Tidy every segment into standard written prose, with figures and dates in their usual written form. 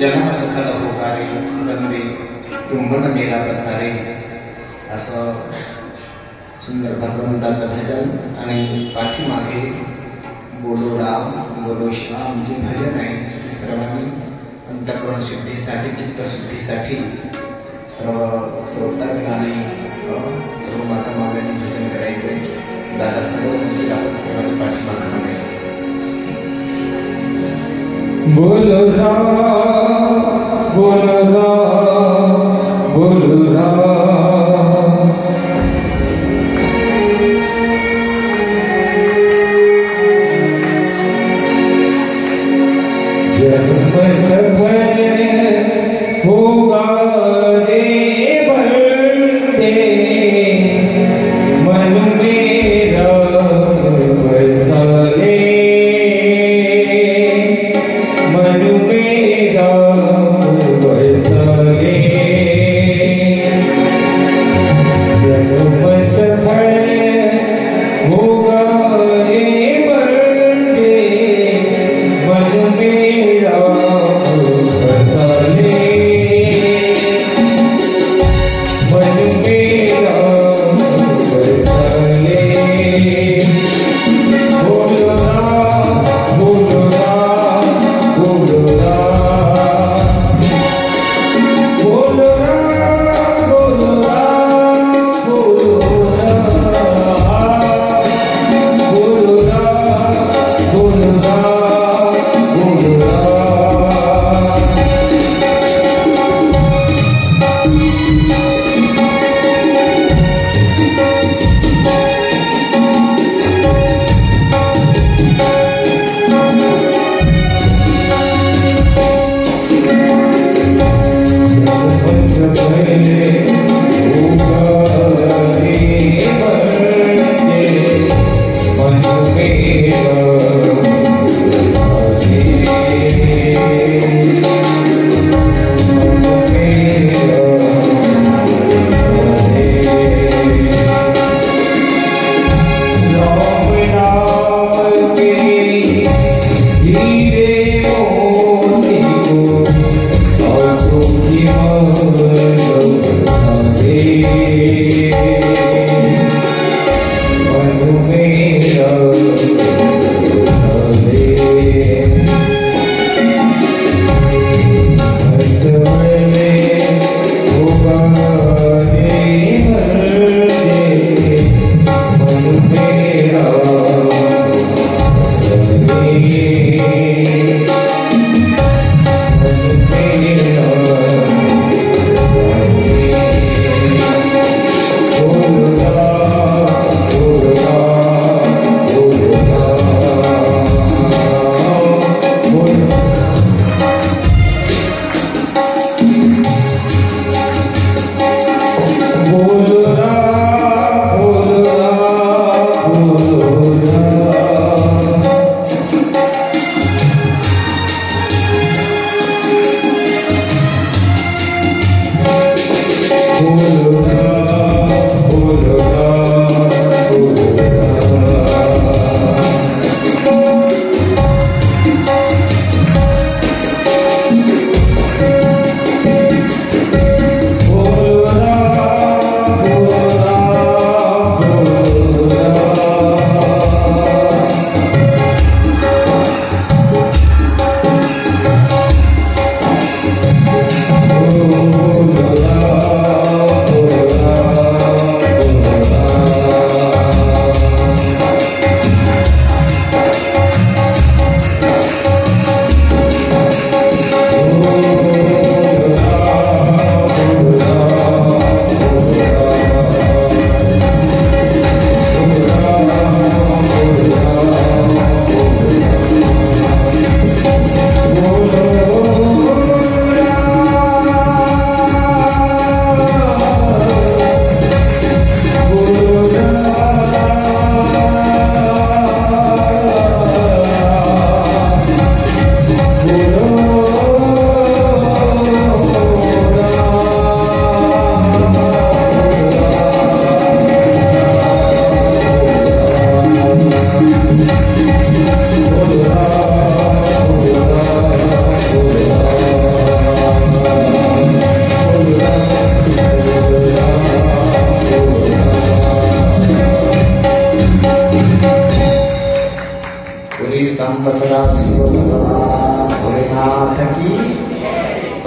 जन्म सकल होकारे वंदे तुंबन मेरा बसारे असं सुंदर भगवंताचं भजन आणि पाठीमागे बोलो राम बोलो श्याम जे भजन आहे ते सर्वांनी अंतःकरण शुद्धीसाठी चित्तशुद्धीसाठी सर्व श्रोतागणाने सर्व माता मावळ्यांनी भजन करायचंय. दादा सर्व मंदिर आपण सर्वांनी पाठीमागे म्हणायचं. बोलो राम बोलो राम बोलो राम जन्म सफल होगा रे बंदे मन मेरा बसाले मन मेरा बसाले जन्म सफल होगा रे बंदे मन मेरा बसाले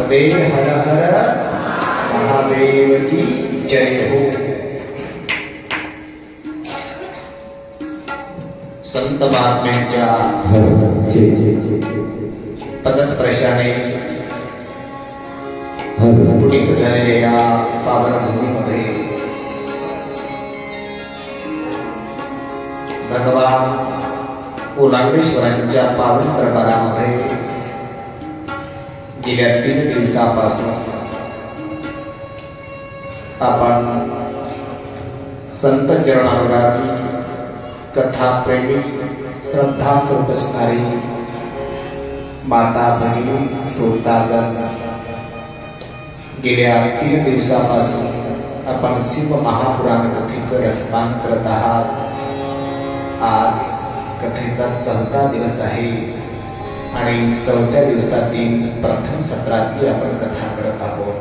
महादेव हर हर महादेव की जय हो. संत महात्म्यांच्या पदस्पर्शाने पुनीत झालेल्या या पावनभूमीमध्ये भगवान ओलांडेश्वरांच्या पावन दरबारामध्ये गेल्या 3 दिवसापासून आपण संत चरणानुरागी कथा प्रेमी श्रद्धा सुख असणारी माता भगिनी श्रोतागण गेल्या 3 दिवसापासून आपण शिव महापुराण कथेचं रसपान करत आहात. आज कथेचा 4था दिवस आहे आणि 4थ्या दिवसातील प्रथम सत्रातली आपण कथा करत आहोत.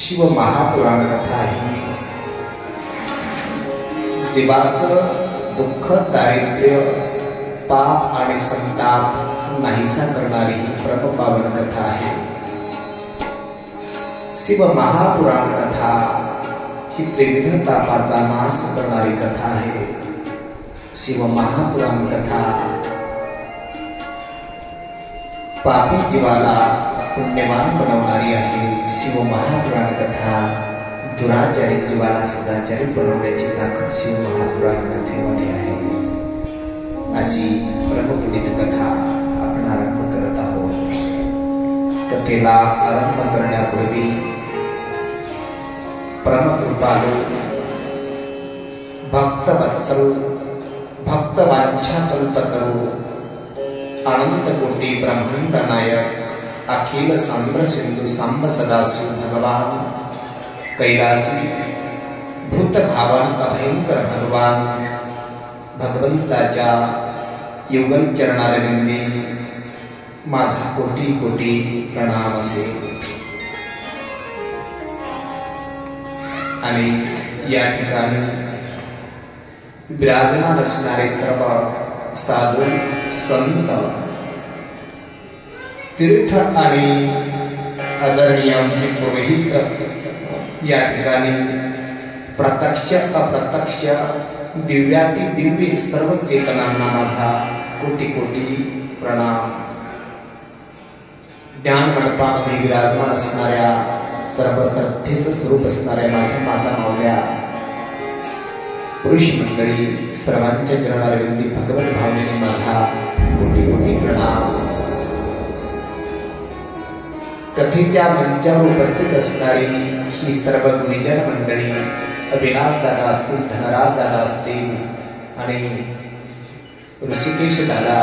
शिव महापुराण कथा ही जीवाचं दुःख दारिद्र्य पाप आणि संताप नाहीसा करणारी परमपावन कथा आहे. शिव महापुराण कथा ही त्रिविध तापाचा नाश करणारी कथा आहे. शिव महापुराण कथा पापी जीवाला पुण्यवान बनवणारी आहे. शिव महापुराण कथा दुराचारी जीवाला सदाचारी बनवण्याची ताकद शिव महापुराण कथेमध्ये आहे. अशी ब्रह्मपुनीत कथा आपण आरंभ करत आहोत. कथेला आरंभ करण्यापूर्वी परमकृपालू भक्तवत्सल भक्तवांछाकल्पतरू अनंत कोटी ब्रह्मांड नायक अखिल सांद्र सिंधू सांब सदाशिव भगवान कैलासी भूत भावन अभयंकर भगवान भगवंताच्या युगल चरणारविंदी माझा कोटी कोटी प्रणाम असेल. आणि या ठिकाणी विराजमान असणारे सर्व साधू संत तीर्थ आणि आदरणीय आमचे पुरोहित या ठिकाणी प्रत्यक्ष अप्रत्यक्ष दिव्याती दिव्य सर्व चेतनांना माझा कोटी कोटी प्रणाम. ज्ञान मंडपामध्ये विराजमान असणाऱ्या सर्व श्रद्धेचं स्वरूप असणाऱ्या माझ्या माता मावल्या पुरुष मंडळी सर्वांच्या चरणारविंदी भगवत भावनेने माझा कोटी कोटी प्रणाम. कथेच्या मंचावर उपस्थित असणारी ही सर्व गुणीजन मंडळी अविनाश दादा असतील, धनराज दादा असतील आणि ऋषिकेश दादा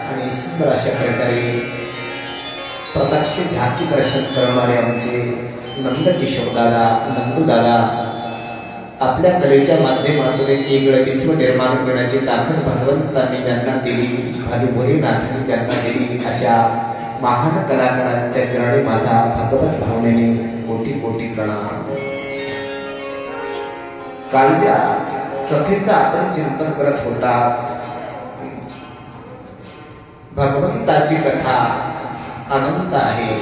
आणि सुंदर अशा प्रकारे प्रत्यक्ष झाकी दर्शन करणारे आमचे नंदकिशोर दादा, नंदू दादा आपल्या कलेच्या माध्यमातून एक वेगळं विश्व निर्माण करण्याची ताकद भगवंतांनी ज्यांना दिली, भावी भोलेनाथांनी ज्यांना दिली, अशा महान कलाकारांच्या चरणी माझा भगवत भावनेने कोटी कोटी प्रणाम. कालच्या कथेचं आपण चिंतन करत होता. भगवंताची कथा अनंत आहे,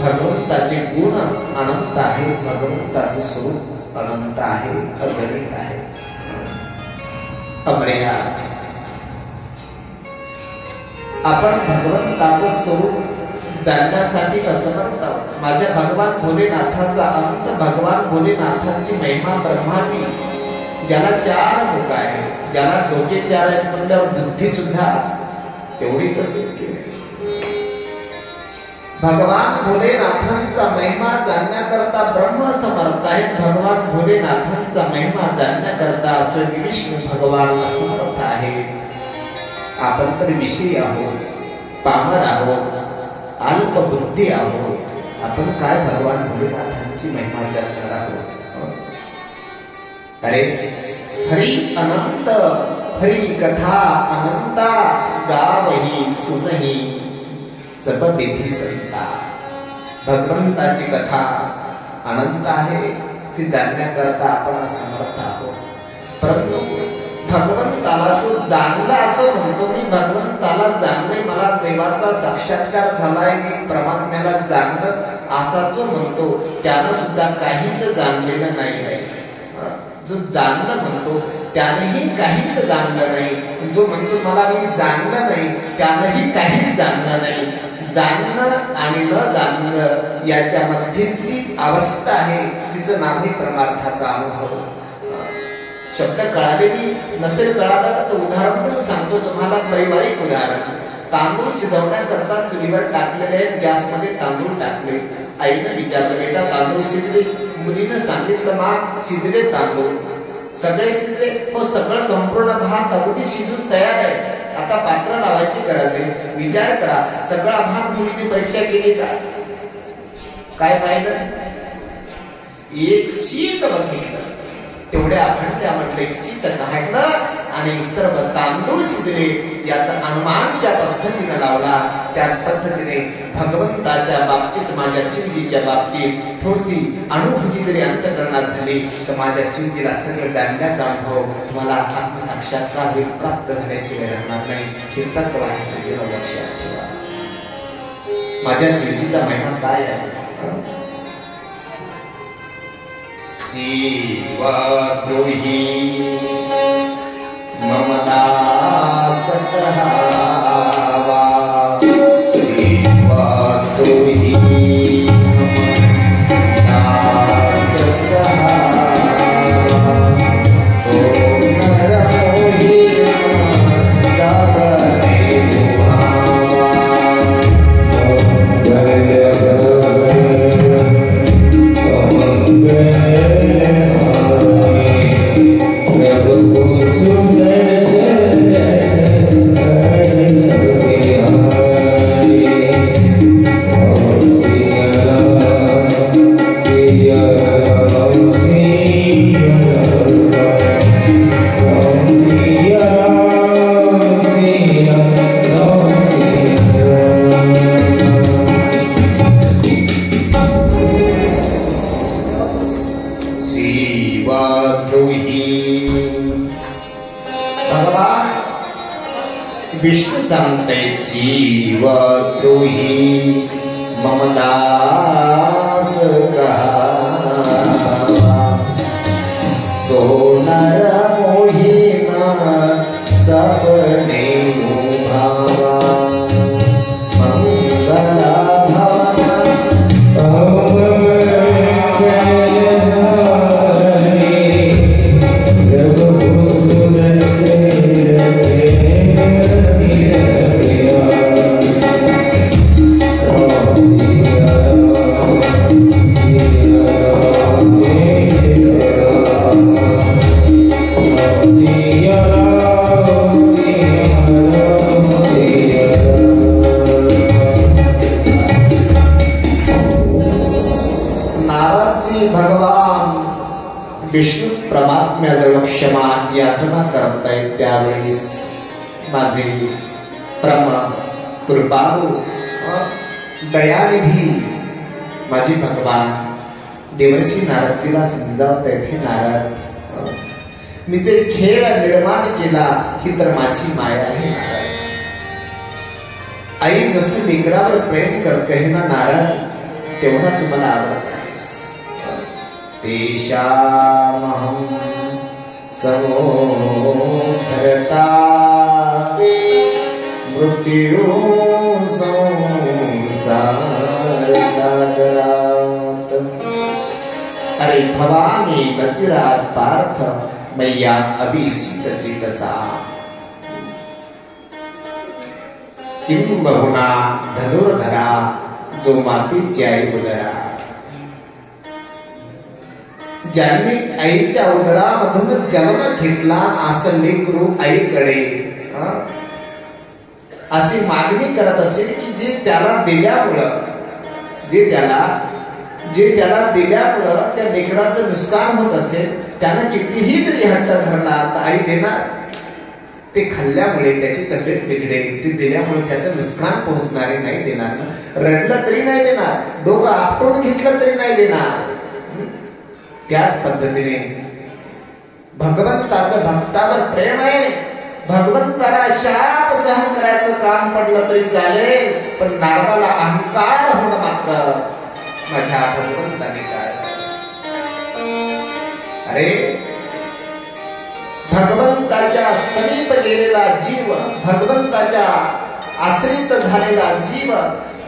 भगवंताचे गुण अनंत आहे, भगवंताचे स्वरूप अनंत आहे, अगणित आहे, अमर्याद. आपण भगवंताचं स्वरूप जाणण्यासाठी असमर्थ. माझ्या भगवान भोलेनाथाचा अंत, भगवान भोलेनाथांची महिमा ब्रह्माची, ज्याला 4 मुख आहे, ज्याला डोके 4 आहेत म्हणल्यावर बुद्धी सुद्धा तेवढीच असेल. भगवान भोलेनाथांचा महिमा जाणण्याकरता ब्रह्म समर्थ आहेत. भगवान भोलेनाथांचा महिमा जाणण्याकरता विष्णू भगवान असमर्थ आहेत. आपण तर विषयी आहोत, पामर आहोत, अल्पबुद्धी आहोत. आपण काय भगवान भोलेनाथांची महिमा जाणणार आहोत. अरे हरी अनंत, हरी कथा अनंता, गावही सुनही सब विधी संता. भगवंताची कथा अनंत आहे, ती जाणण्याकरता आपण असमर्थ आहोत. परंतु भगवंताला तो जाणला असं म्हणतो, मी भगवंताला जाणले, मला देवाचा साक्षात्कार झालाय, मी परमात्म्याला जाणलं असा जो म्हणतो त्यानं सुद्धा काहीच जाणलेलं नाही आहे. जो जाणलं म्हणतो त्यानेही काहीच जाणलं नाही. जो म्हणतो मला मी जाणलं नाही त्यानंही काहीच जाणलं नाही. जाणणं आणि न जाणणं याच्या मध्येतली अवस्था आहे, तिचं नाव आहे परमार्थाचा अनुभव. शब्द कळालेली नसेल कळाला तर उदाहरण तर सांगतो तुम्हाला, पारिवारिक उदाहरण. तांदूळ शिजवण्याकरता चुलीवर टाकलेले आहेत, गॅसमध्ये तांदूळ टाकले. आईनं विचारलं बेटा तांदूळ शिजले? मुलीनं सांगितलं मा शिजले तांदूळ. सगळे शिजले? हो सगळं संपूर्ण भात अगदी शिजून तयार आहे, आता पात्र लावायची गरज आहे. विचार करा, सगळा भात मुलीने परीक्षा केली का? काय पाहिलं? एक शीत बघितलं, तेवढ्या अखंड म्हटलं एक शीत काढलं आणि सर्व तांदूळ शिजले. याचा अनुमान ज्या पद्धतीने लावला त्याच पद्धतीने भगवंताच्या बाबतीत, माझ्या शिवजीच्या बाबतीत थोडीशी अनुभूती जरी अंतःकरणात झाली तर माझ्या शिवजीला सगळं जाणण्याचा अनुभव तुम्हाला आत्मसाक्षात्कार प्राप्त झाल्याशिवाय राहणार नाही. हे तत्व आहे सगळं लक्षात ठेवा. माझ्या शिवजीचा महिमा काय आहे? शिवद्रोही ममदास कहावा, शिवद्रोही ममदास कहावा, सोनर मोही सबने लुभावा, विष्णू सांगते शिवद्रोही ममदास कहावा, सोनर मोहिमा सबने लुभावा, मंगला विष्णू परमात्म्याजवळ क्षमा याचना करतायत. त्यावेळेस माझे परम कृपाळू दयानिधी माझे भगवान देवर्षी नारदजीला समजावतायत, हे नारद मी जे खेळ निर्माण केला ही तर माझी माया आहे. आई जसं लेकरावर प्रेम करते हे ना नारद, तेवढा तुम्हाला आवडत आहेस. तेषामहं समोधरता मृत्यु संसारसागरात. अरे भवामी वज्रात पार्थ मैया अभिषितचितसा, किं बहुना धनुर्धरा जो मातीची आई उदरा. ज्यांनी आईच्या उदरामधून जन्म घेतला असं लेकरू आईकडे अशी मागणी करत असेल की जे त्याला दिल्यामुळं त्या लेकराचं नुकसान होत असेल, त्यानं कितीही जरी हट्ट धरला तर आई देणार. ते खाल्ल्यामुळे त्याची तब्येत बिघडेल, ते दिल्यामुळे त्याचं नुकसान पोहोचणारे नाही देणार. रडलं तरी नाही देणार, डोकं आपटून घेतलं तरी नाही देणार. त्याच पद्धतीने भगवंताचं भक्तावर प्रेम आहे. भगवंताला शाप सहन करायचं काम पडलं तरी चालेल, पण नारदाला अहंकार होणं मात्र माझ्या भगवंताने काय. अरे भगवंताच्या समीप गेलेला जीव, भगवंताच्या आश्रित झालेला जीव,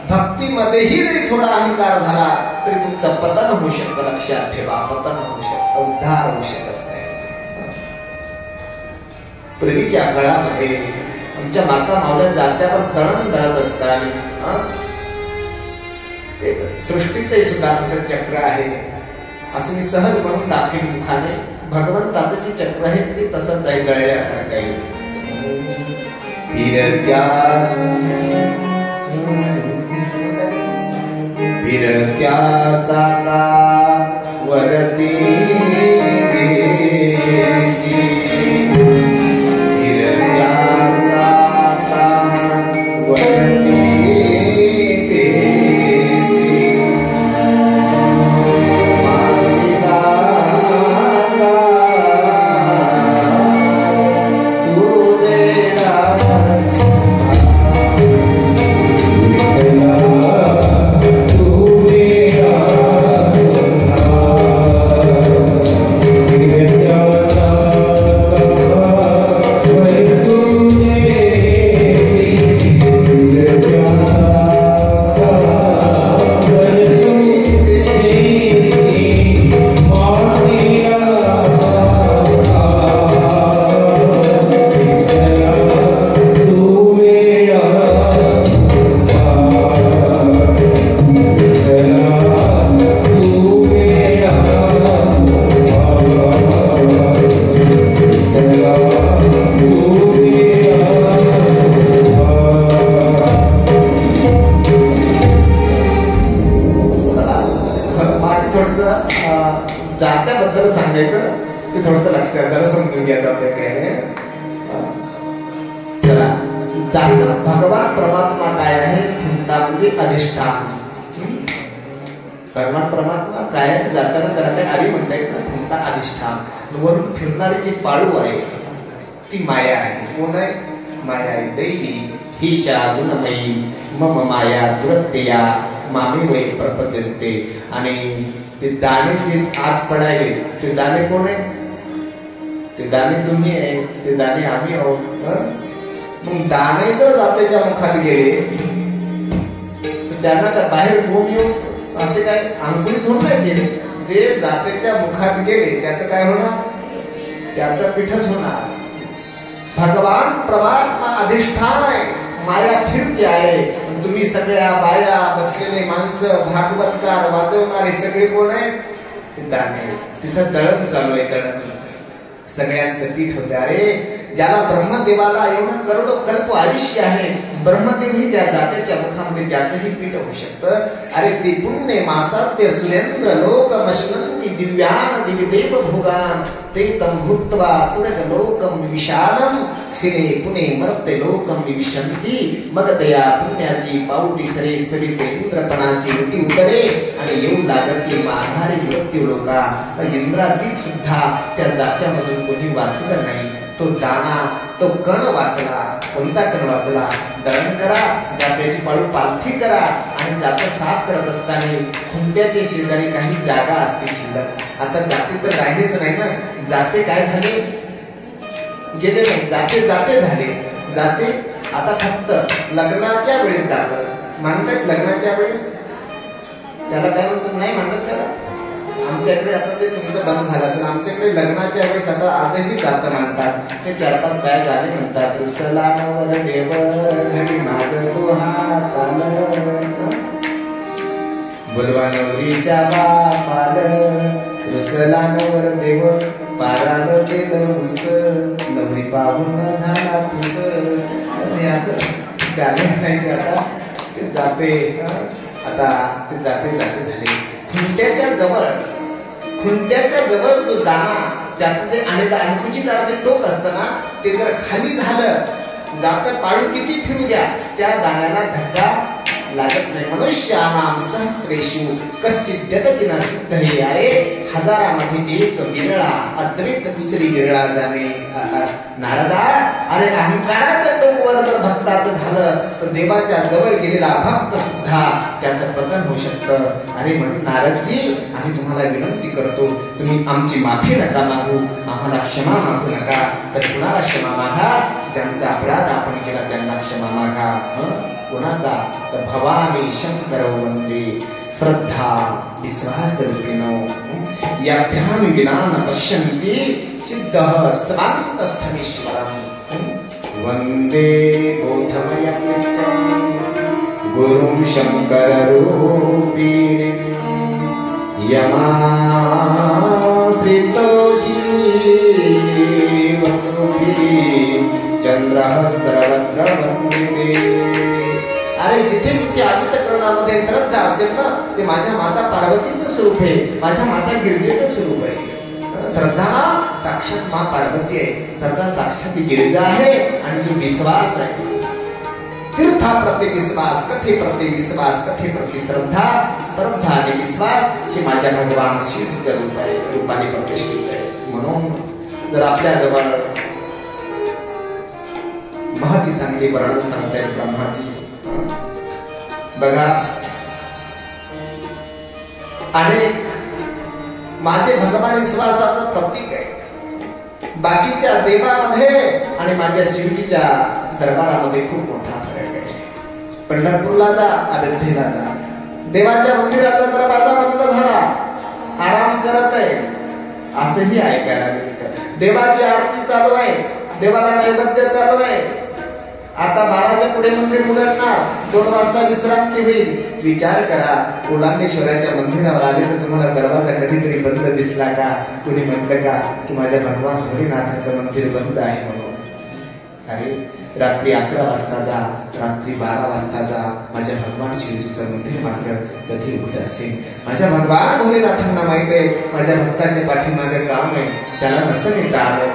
भक्तीमध्येही जरी थोडा अहंकार झाला तरी तुमचं पतन होऊ शकतं. लक्षात ठेवा, पतन होऊ शकतं, उद्धार होऊ शकत नाही. पूर्वीच्या काळामध्ये आमच्या माता मावल्या जात्यावर दळण दळत असताना एक सृष्टीचे सुद्धा असं चक्र आहे, असं मी सहज म्हणून दाखवीन मुखाने. भगवंताचं जे चक्र आहे ते तसंच आहे, दळल्यासारखं आहे. फिरत्याचा वरती देशी, फिरत्याचा वरती देशी, मातीला तू वेडा जात्याबद्दल सांगायचं ते थोडस लक्षात जरा समजून घ्या जाते काय नाही. चला, जात भगवान परमात्मा काय आहे? खुंटा म्हणजे अधिष्ठान. भगवान परमात्मा काय आहे? जात्याला त्याला काय आधी म्हणता येत ना, खुंटा अधिष्ठान. वरून फिरणारी जी पाळू आहे ती माया आहे. कोण आहे? माया आहे. दैवी हिशा गुणमयी मम माया दुरत्यया मामे वै प्रपद्यन्ते. आणि ते दाणे जे आत पडायले ते दाणे कोण आहे? ते दाणे तुम्ही आहे, ते दाणे आम्ही आहोत. मग दाणे जर जात्याच्या मुखात गेले तर त्यांना त्या बाहेर कोण येऊन असे काय अंकुरित होत नाही गेले. जे जात्याच्या मुखात गेले त्याचं काय होणार? त्याचं पीठच होणार. भगवान परमात्मा अधिष्ठान आहे, माया फिरती आहे. तुम्ही सगळ्या बाया, बसलेले माणसं, भागवतकार, वाजवणारे सगळे कोण आहेत? दाणे. तिथं दळण चालू आहे, दळण. सगळ्यांचं पीठ होते. अरे ज्याला ब्रह्मदेवाला एवढं करोडो कल्प आयुष्य आहे, ब्रह्मदेवही त्या जात्याच्या मुखामध्ये त्याचंही पीठ होऊ शकतं. अरे ते पुण्य मासात्य सुरेंद्र लोक मश्नंती दिव्यान दिविदेव भोगान ते तम भूत्वा सुरग लोकम विशालम शिने पुणे मर्त्य लोकम विविशंती. मग तया पुण्याची पावटी सरे सरीचे इंद्रपणाची रुटी उतरे आणि येऊ लागते माघारी मृत्यू लोका. इंद्रादीत सुद्धा त्या जात्यामधून कोणी वाचलं नाही. तो दाना, तो कण वाचला. कोणता कण वाचला? दळण करा, जात्याची पाळू पालथी करा. आणि जातं साफ करत असताना खुंट्याच्या शेजारी काही जागा असते शिल्लक. आता जाते तर राहिलेच नाही ना. जाते काय झाले? गेले नाही. जाते जाते झाले. जाते आता फक्त लग्नाच्या वेळेस जातं मांडत. लग्नाच्या वेळेस त्याला काय म्हणतात? नाही म्हणतात त्याला. आमच्याकडे आता ते तुमचं बंद झालं असेल. आमच्याकडे लग्नाच्या वेळेस आता आजही जातं मांडतात. ते 4-5 काय गाणे म्हणतात. रुसला नवर देव घडी मागतो हाताल, बोलवा नवरीच्या बापाल, रुसला नवर देव पाराल गेलं उस, नवरी पाहून झाला पुस. असं गाणे म्हणायचे. आता ते जाते, आता ते जाते जाते झाले. खुंट्याच्या जवळ जो दाना, त्याचं जे अंकुचित टोक असतं ना, ते जर खाली झालं, जातं पाळू किती फिरू द्या, त्या दाण्याला धक्का लागत नाही. मनुष्यानाम सहस्रेषु कश्चित् यतति न सिद्धये. अरे हजारामध्ये एक विरळा अद्वैत दुसरी विरळा जाणे. नारदा, अरे अहंकाराचं डोकवर जर भक्ताचं झालं तर देवाच्या जवळ गेलेला भक्त सुद्धा त्याचं पतन होऊ शकतं. अरे म्हणून नारदजी, आम्ही तुम्हाला विनंती करतो, तुम्ही आमची माफी नका मागू, आम्हाला क्षमा मागू नका. तर कुणाला क्षमा मागा? ज्यांचा अपराध आपण केला त्यांना क्षमा मागा. कुणाचा? तर भवानी शंकर वंदे श्रद्धा विश्वास रूपिणो याभ्याम विना न पश्यन्ति सिद्धः स्वान्तस्थमीश्वरम्. वंदे बोधमयं गुरुं शंकररूपिणीं यमाश्रितो चंद्रः सर्वत्र वंदिते. अरे जिथे जिथे अंतःकरणामध्ये श्रद्धा असेल ना, ते माझ्या माता पार्वतीचं स्वरूप आहे, माझ्या माता गिरिजेचं स्वरूप आहे. श्रद्धा ना साक्षात माँ पार्वती आहे, श्रद्धा साक्षात गिरिजा आहे. आणि जो विश्वास आहे, तीर्था प्रति विश्वास, कथे प्रति विश्वास, कथे प्रति श्रद्धा, श्रद्धा आणि विश्वास हे माझ्या भगवान शिवजीचं रूप आहे, रूपाने प्रतिष्ठित आहे. म्हणून जर आपल्या जवळ महती चांगली वर्णन सांगतायत ब्रह्माजी. बघा, अनेक माझे भगवान विश्वासाचं प्रतीक आहे. बाकीच्या देवामध्ये आणि माझ्या शिवजीच्या दरबारामध्ये खूप मोठा फरक आहे. पंढरपूरला जा, अयोध्येला जा, देवाच्या मंदिराचा दरवाजा बंद झाला, आराम करत आहे असंही ऐकायला मिळतं. देवाची आरती चालू आहे, देवाला नैवेद्य चालू आहे. आता 12च्या पुढे मंदिर उघडणार, 2 वाजता विश्रांती होईल. विचार करा, कोलांडेश्वराच्या मंदिरावर आले तर तुम्हाला दरवाजा कधीतरी बंद दिसला का? कुणी म्हटलं का की माझ्या भगवान भोलेनाथाचं मंदिर बंद आहे म्हणून? अरे रात्री 11 वाजता जा, रात्री 12 वाजता जा, माझ्या भगवान शिवजीचं मंदिर मात्र कधी उघड असेल. माझ्या भगवान भोलेनाथांना माहित आहे माझ्या भक्ताच्या पाठीमागे काम आहे, त्याला नसं येता आलं.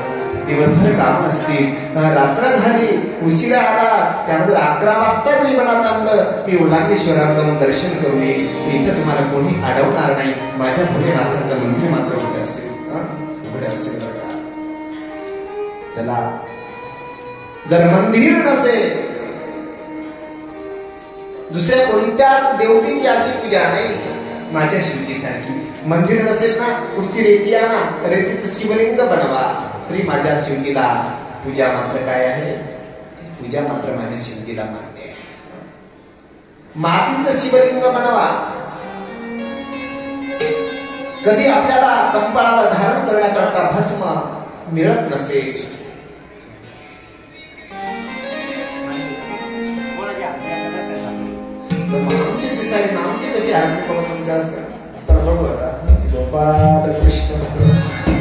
दिवसभर काम असतील, रात्र झाली, उशिरा आला, त्यानंतर 11 वाजता मी मनात आणलं की ओलांडेश्वरावर जाऊन दर्शन करून येईल. इथं तुम्हाला कोणी अडवणार नाही. माझ्या भोलेनाथाचं मंदिर मात्र उघड असेल, उघड असेल. बघा, चला, जर मंदिर नसेल, दुसऱ्या कोणत्याच देवतेची अशी पूजा नाही माझ्या शिवजीसारखी. मंदिर नसेल ना, पुढची रेती आणा, रेतीचं शिवलिंग बनवा, तरी माझ्या शिवजीला पूजा मात्र काय आहे? पूजा मात्र माझ्या शिवजीला मान्य आहे. मातीचं शिवलिंग बनवा. कधी आपल्याला कंपाळाला धारण करण्याकरता भस्म मिळत नसेल, आमची दिसायला आमची कशी तुमच्या असतात. तर बघू आता, गोपाळ कृष्ण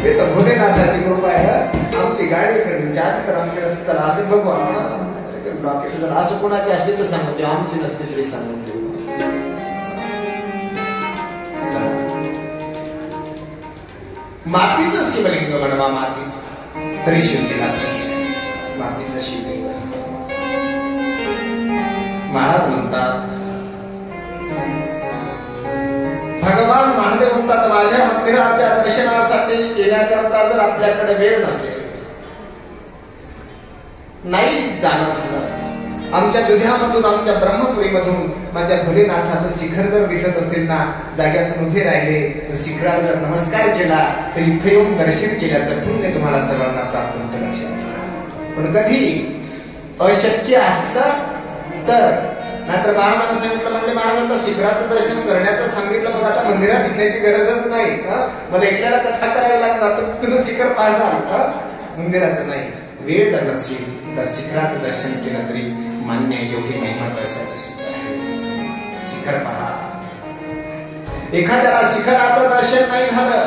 हे तर भोलेनाथाची कृपा आहे. आमची गाडी कडे चार तर आमची रस्ते चला असं बघू आपण. ब्लॉकेट जर असं कोणाची असली तर सांगून देऊ, आमची नसली तरी सांगून देऊ. मातीचं शिवलिंग बनवा, मातीचं, तरी शिवजीला मातीचं शिवलिंग. महाराज म्हणतात, भगवान महादेव म्हणतात, माझ्या मंदिराच्या दर्शनासाठी येण्याकरता जर आपल्याकडे वेळ नसेल, नाही जाणं झालं, आमच्या दुध्यामधून, आमच्या ब्रह्मपुरीमधून माझ्या भोलेनाथाचं शिखर जर दिसत असेल ना, जाग्यातून उभे राहिले, शिखराला जर नमस्कार केला तर इथे येऊन दर्शन केल्याचं पुण्य तुम्हाला सर्वांना प्राप्त होतं. लक्षात. पण कधी अशक्य असतं तर, नाहीतर महाराजांना सांगितलं, म्हणजे महाराजांना शिखराचं दर्शन करण्याचं सांगितलं, मग आता मंदिरात टिकण्याची गरजच नाही. मला एकल्याला कथा करावी लागणार, तर तुम्ही शिखर पाहाल, मंदिराचं नाही. वेळ जर नसेल तर शिखराचं दर्शन केलं तरी मान्य आहे. एवढी महिमा पैशाची सुद्धा आहे. शिखर पहा. एखाद्याला शिखराचं दर्शन नाही झालं,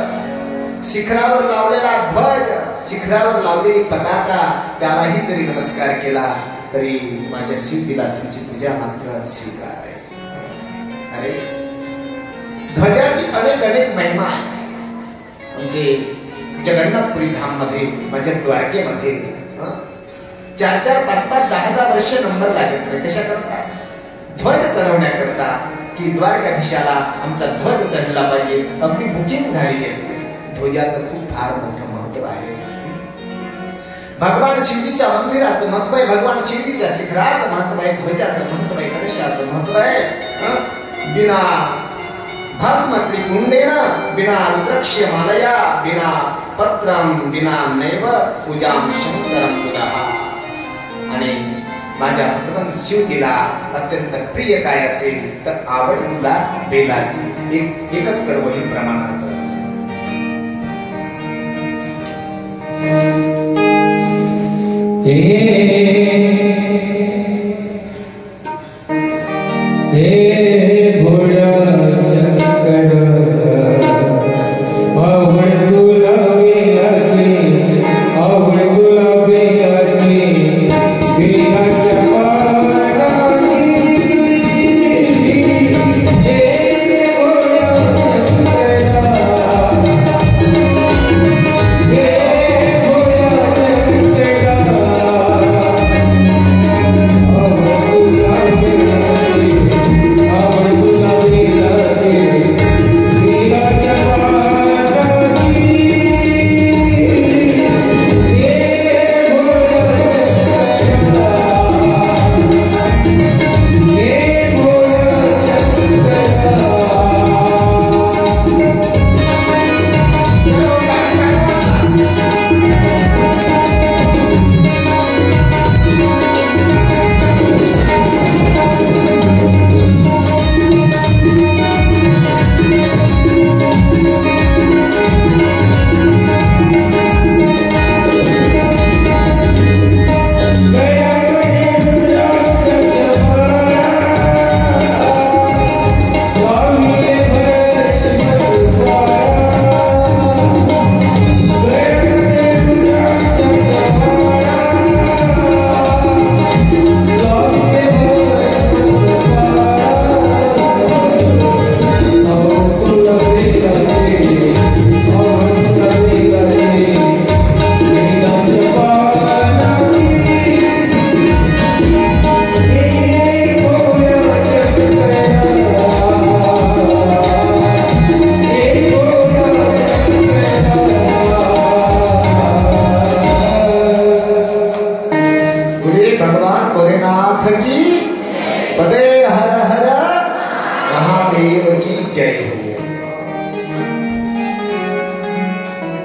शिखरावर लावलेला ध्वज, शिखरावर लावलेली पताका, त्यालाही जरी नमस्कार केला तरी माझ्या शिवजीला तुमची पूजा मात्र स्वीकार आहे. अरे ध्वजाची अनेक अनेक महिमा आहे. म्हणजे जगन्नाथपुरी धाम मध्ये, माझ्या द्वारकेमध्ये 4-4, 5-5, 10-10 वर्ष नंबर लागत नाही. कशा करता? ध्वज चढवण्याकरता. का की द्वारकाधीशाला आमचा ध्वज चढला पाहिजे, अगदी बुकिंग झालेली असते. ध्वजाचं खूप फार मोठं महत्व आहे. भगवान शिवजीच्या मंदिराचं महत्व आहे, भगवान शिवजीच्या शिखराचं महत्व आहे, ध्वजाचं महत्व आहे, कलशाचं महत्व आहे. बिना भस्म त्रिकुंडेन बिना रुद्रक्ष मालया बिना पत्रम बिना नैव पूजाम शंकरम पुनः. आणि माझ्या भगवान शिवजीला अत्यंत प्रिय काय असेल तर आवड तुला बेलाची. एकच कडवली प्रमाणाचं. हे भोळा शंकर आवड तुला बेलाची, आवड तुला बेलाची, बेलाच्या पानाची. हे भोळा शंकरा, हे भोळा शंकरा,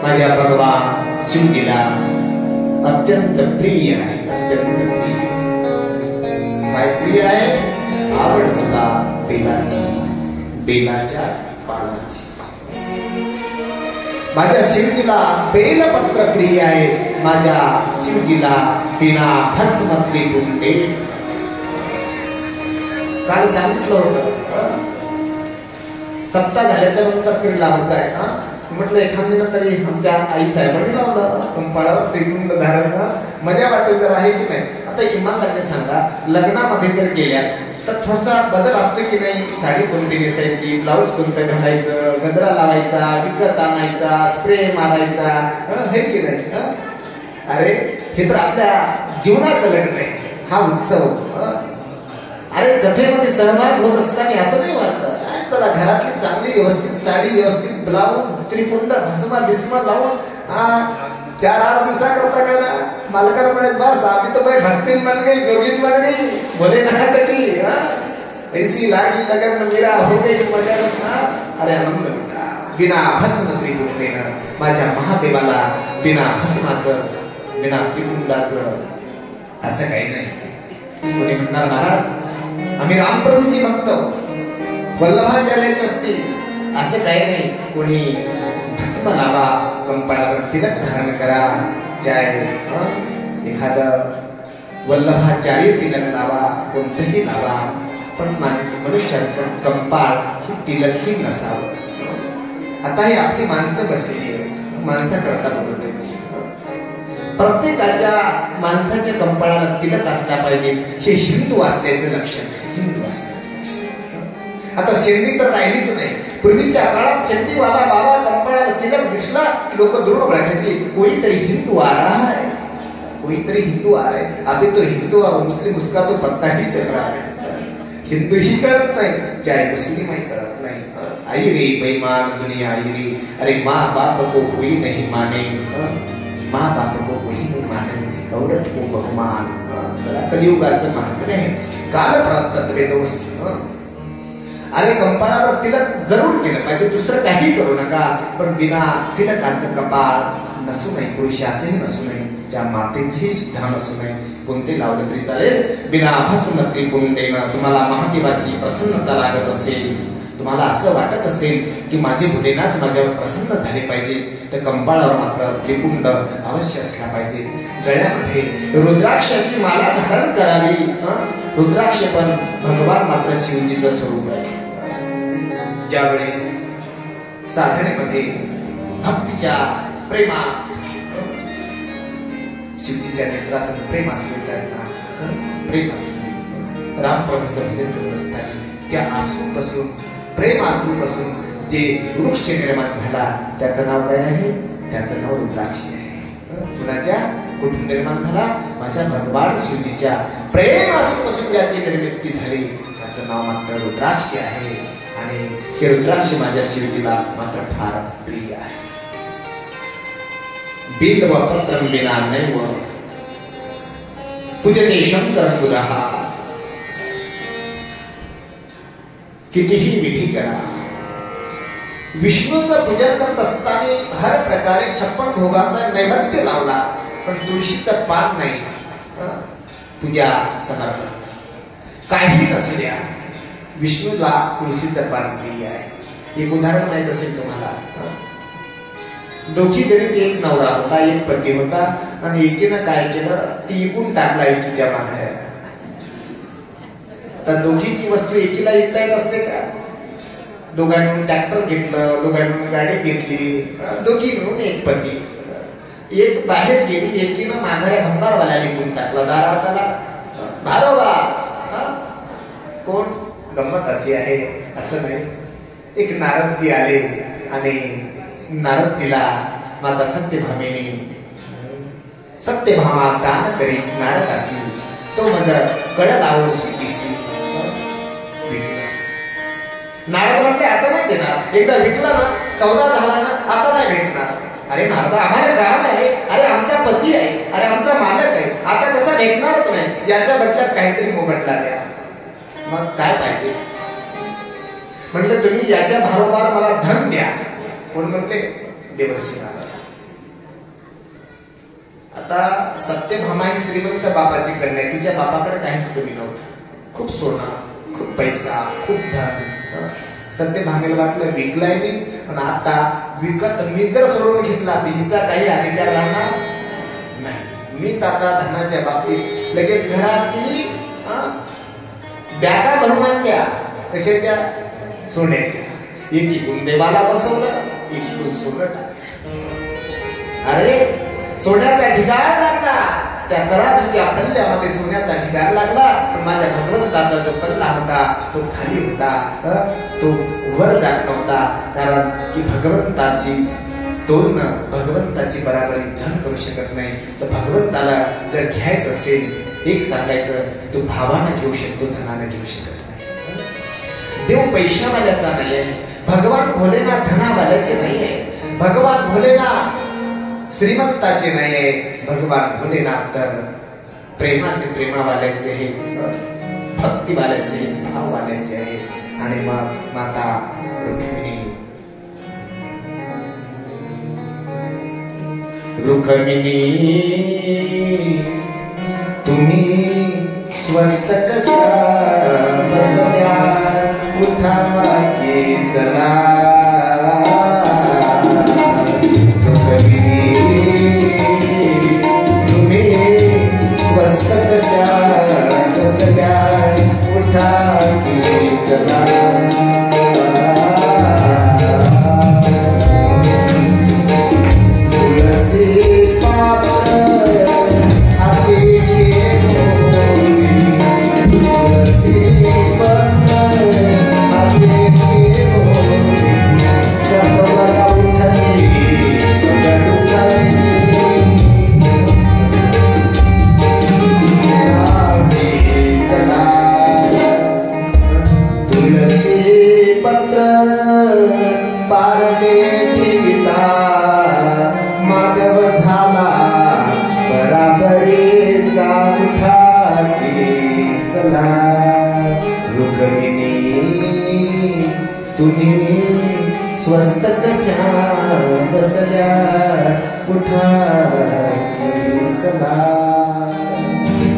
माझ्या भगवान शिवजीला अत्यंत प्रिय आहे. अत्यंत प्रिय काय प्रिय आहे? आवड तुला बेलाची, बेलाच्या पानाची. माझ्या शिवजीला बेलपत्र प्रिय आहे. माझ्या शिवजीला बिना भस्म त्रिकुंडे. काल सांगितलं होतं सप्ताह झाल्याच्या नंतर तरी लावत आहे. म्हटलं एखादीनं तरी आमच्या आई साहेबांनी लावलं कंपाळावर त्रिकुंड धारण. मजा वाटेल तर आहे की नाही? आता इमानदारीने सांगा, लग्नामध्ये जर गेल्या तर थोडासा बदल असतो की नाही? साडी कोणती नेसायची, ब्लाऊज कोणतं घालायचं, गजरा लावायचा, विकत आणायचा, स्प्रे मारायचा, हे की नाही? अरे हे तर आपल्या जीवनाचं लग्न आहे, हा उत्सव. अरे कथेमध्ये सहभाग होत असताना असं नाही वाटतं चला घरातली चांगली व्यवस्थित साडी, व्यवस्थित ब्लाऊज, त्रिकुंड भस्मा बिस्मा लावून 4-8 दिवसा करता का ना? मालकाला म्हणे बस अभी तो भाई भक्तिन बन गई, जोगिन बन गई, बोले ना की ऐसी लागी लगन मेरा हो गई मगर. अरे आनंद लुटा. बिना भस्म त्रिकुंडेनं माझ्या महादेवाला बिना भस्माचं, बिना त्रिकुंडाचं असं काही नाही. कोणी म्हणणार महाराज आम्ही रामप्रभूची भक्त, वल्लभाचार्याचे असतील, असं काही नाही. कोणी भस्म लावा, कंपाळावर तिलक धारण करा, चाय एखादं वल्लभाचार्य तिलक लावा, कोणतंही लावा, पण मनुष्याचं कंपाळ ही तिलक ही नसावं. आता ही आपली माणसं बसलेली आहे, माणसं करता बोलत आहे. प्रत्येकाच्या माणसाच्या कंपाळाला तिलक असला पाहिजे, हे हिंदू असल्याचं लक्षण आहे. हिंदू असल्याचं लक्षण. आता शेंडी तर राहिलीच नाही. पूर्वीच्या काळात शेंडीवाला बाबा कंपाळाला तिलक दिसला की लोक दृढ ओळखायचे, कोणीतरी हिंदू आ रहा है, कोणीतरी हिंदू आ रहा है. अभी तो हिंदू और मुस्लिम उसका तो पत्ता ही चल रहा है. हिंदूही कळत नाही, चाहे मुस्लिमही कळत नाही. आई रे बेईमान दुनिया आई रे, अरे माँ बाप को कोई नहीं माने, माँ बाप को कोई नहीं माने, औरत को बहुमान. कलियुगाचं महात्म्य आहे. काल प्राप्त दोष. अरे कंपाळावर तिलक जरूर केलं पाहिजे, दुसरं काही करू नका, पण बिना तिलकाचं कपाळ नसू नये, पुरुषाचेही नसू नये, ज्या मातेचेही सुद्धा नसू नये. कोणते लावले तरी चालेल, बिना भस्म त्रिपुंडेनं. तुम्हाला महादेवाची प्रसन्नता लागत असेल, तुम्हाला असं वाटत असेल की माझे भोलेनाथ माझ्यावर प्रसन्न झाले पाहिजे, तर कंपाळावर मात्र त्रिपुंड अवश्य असला पाहिजे. गळ्यामध्ये रुद्राक्षाची माला धारण करावी. रुद्राक्ष पण भगवान मात्र शिवजीचं स्वरूप आहे. ज्यावेळेस साधनेमध्ये भक्तीच्या प्रेमात शिवजीच्या नेत्रातून प्रेम असले, त्यांना प्रेम असले, रामप्रभूचं भजन करत असताना त्या आसूपासून, प्रेम आसूपासून जे वृक्ष निर्माण झाला त्याचं नाव काय आहे? त्याचं नाव रुद्राक्ष आहे. कुणाच्या कुठून निर्माण झाला? माझ्या भगवान शिवजीच्या प्रेम आसूपासून ज्याची निर्मिती झाली त्याचं नाव मात्र रुद्राक्ष आहे. आणि हे रुद्राक्ष माझ्या शिवजीला मात्र फार प्रिय आहे. बिल्व पत्रम विना नैव पूजते शंकर पुरः. कितीही विधी करा, विष्णूचं पूजन करत असताना हर प्रकारे 56 भोगाचा नैवेद्य लावला, पण तुळशीचं पान नाही, पूजा समर्पण काही नसू द्या, विष्णूला तुळशीचं पान प्रिय आहे. एक उदाहरण माहित असेल तुम्हाला. दोघी जणी, एक नवरा होता, एक पती होता, आणि एकीनं काय केलं, ती इकून टाकला एकीच्या माघाऱ्या. तर दोघीची वस्तू एकीला विकता येत असते का? दोघांनी मिळून ट्रॅक्टर घेतलं, दोघांनी मिळून गाडी घेतली, दोघी मिळून एक पती. एक बाहेर गेली, एकीनं माघाऱ्या भंगारवाल्याला विकून टाकला, दाराला भारोबा. कोण? गंमत अशी आहे, असं नाही. एक नारदजी आले आणि नारदजीला माता सत्यभामेने, सत्यभामा दान करी नारदासी, तो माझा कड लावून शिकीसी. नारद म्हटले आता नाही देणार, एकदा विकला ना, सौदा झाला ना, आता नाही भेटणार. अरे नारदा, आम्हाला काम आहे, अरे आमचा पती आहे, अरे आमचा मालक आहे, आता तसा भेटणारच नाही, याच्या बदल्यात काहीतरी मोबदला द्या. मग काय पाहिजे? म्हटलं तुम्ही याच्या भारोभार मला धन द्या. कोण म्हटले? देवर्षी नारद. आता सत्यभामा ही श्रीमंत बापाची कन्या, तिच्या बापाकडे काहीच कमी नव्हतं, खूप सोनं, खूप पैसा, खूप धन. सत्यभामेला वाटलं विकलाय मी, पण आता विकत मी जर सोडून घेतला तर हिचा काही अधिकार राहणार नाही. मी आता धनाच्या बाबतीत लगेच घरात गेली, बॅगा भरून आणल्या, कशाच्या? सोन्याच्या. एकीकडून देवाला बसवलं, एकीकडून सोनं टाकलं. अरे सोन्याचा ढिगार लागला, त्या तराजूच्या पल्ल्यामध्ये सोन्याचा ढिगार लागला, पण माझ्या भगवंताचा जो पल्ला होता तो खाली होता, तो वर जात नव्हता. कारण की भगवंताची तोलणं, भगवंताची बराबरी धन करू शकत नाही. तर भगवंताला जर घ्यायचं असेल, एक सांगायचं, तो भावानं घेऊ शकतो, धनानं घेऊ शकत नाही. देव पैशावाल्याचा नाही आहे, भगवान भोलेनाथ धनावाल्याचे नाही आहे, भगवान भोलेनाथ श्रीमंताचे नाही आहे, भगवान भोलेनाथ तर प्रेमाचे, प्रेमावाल्यांचे हे, भक्तीवाल्यांचे, भाववाल्यांचे आहे. आणि मग माता रुक्मिणी, तुम्ही स्वस्त कशा बसल्या, उठावा की चला. रुक्मिणी, तुम्ही स्वस्त कशा बसल्या, उठा की चला. तुळसी पत्र पारडे ठेविता माधव झाला बराबरीचा उठा की चला रुक्मिणी तुम्ही स्वस्त कशा बसल्या उठा की चला.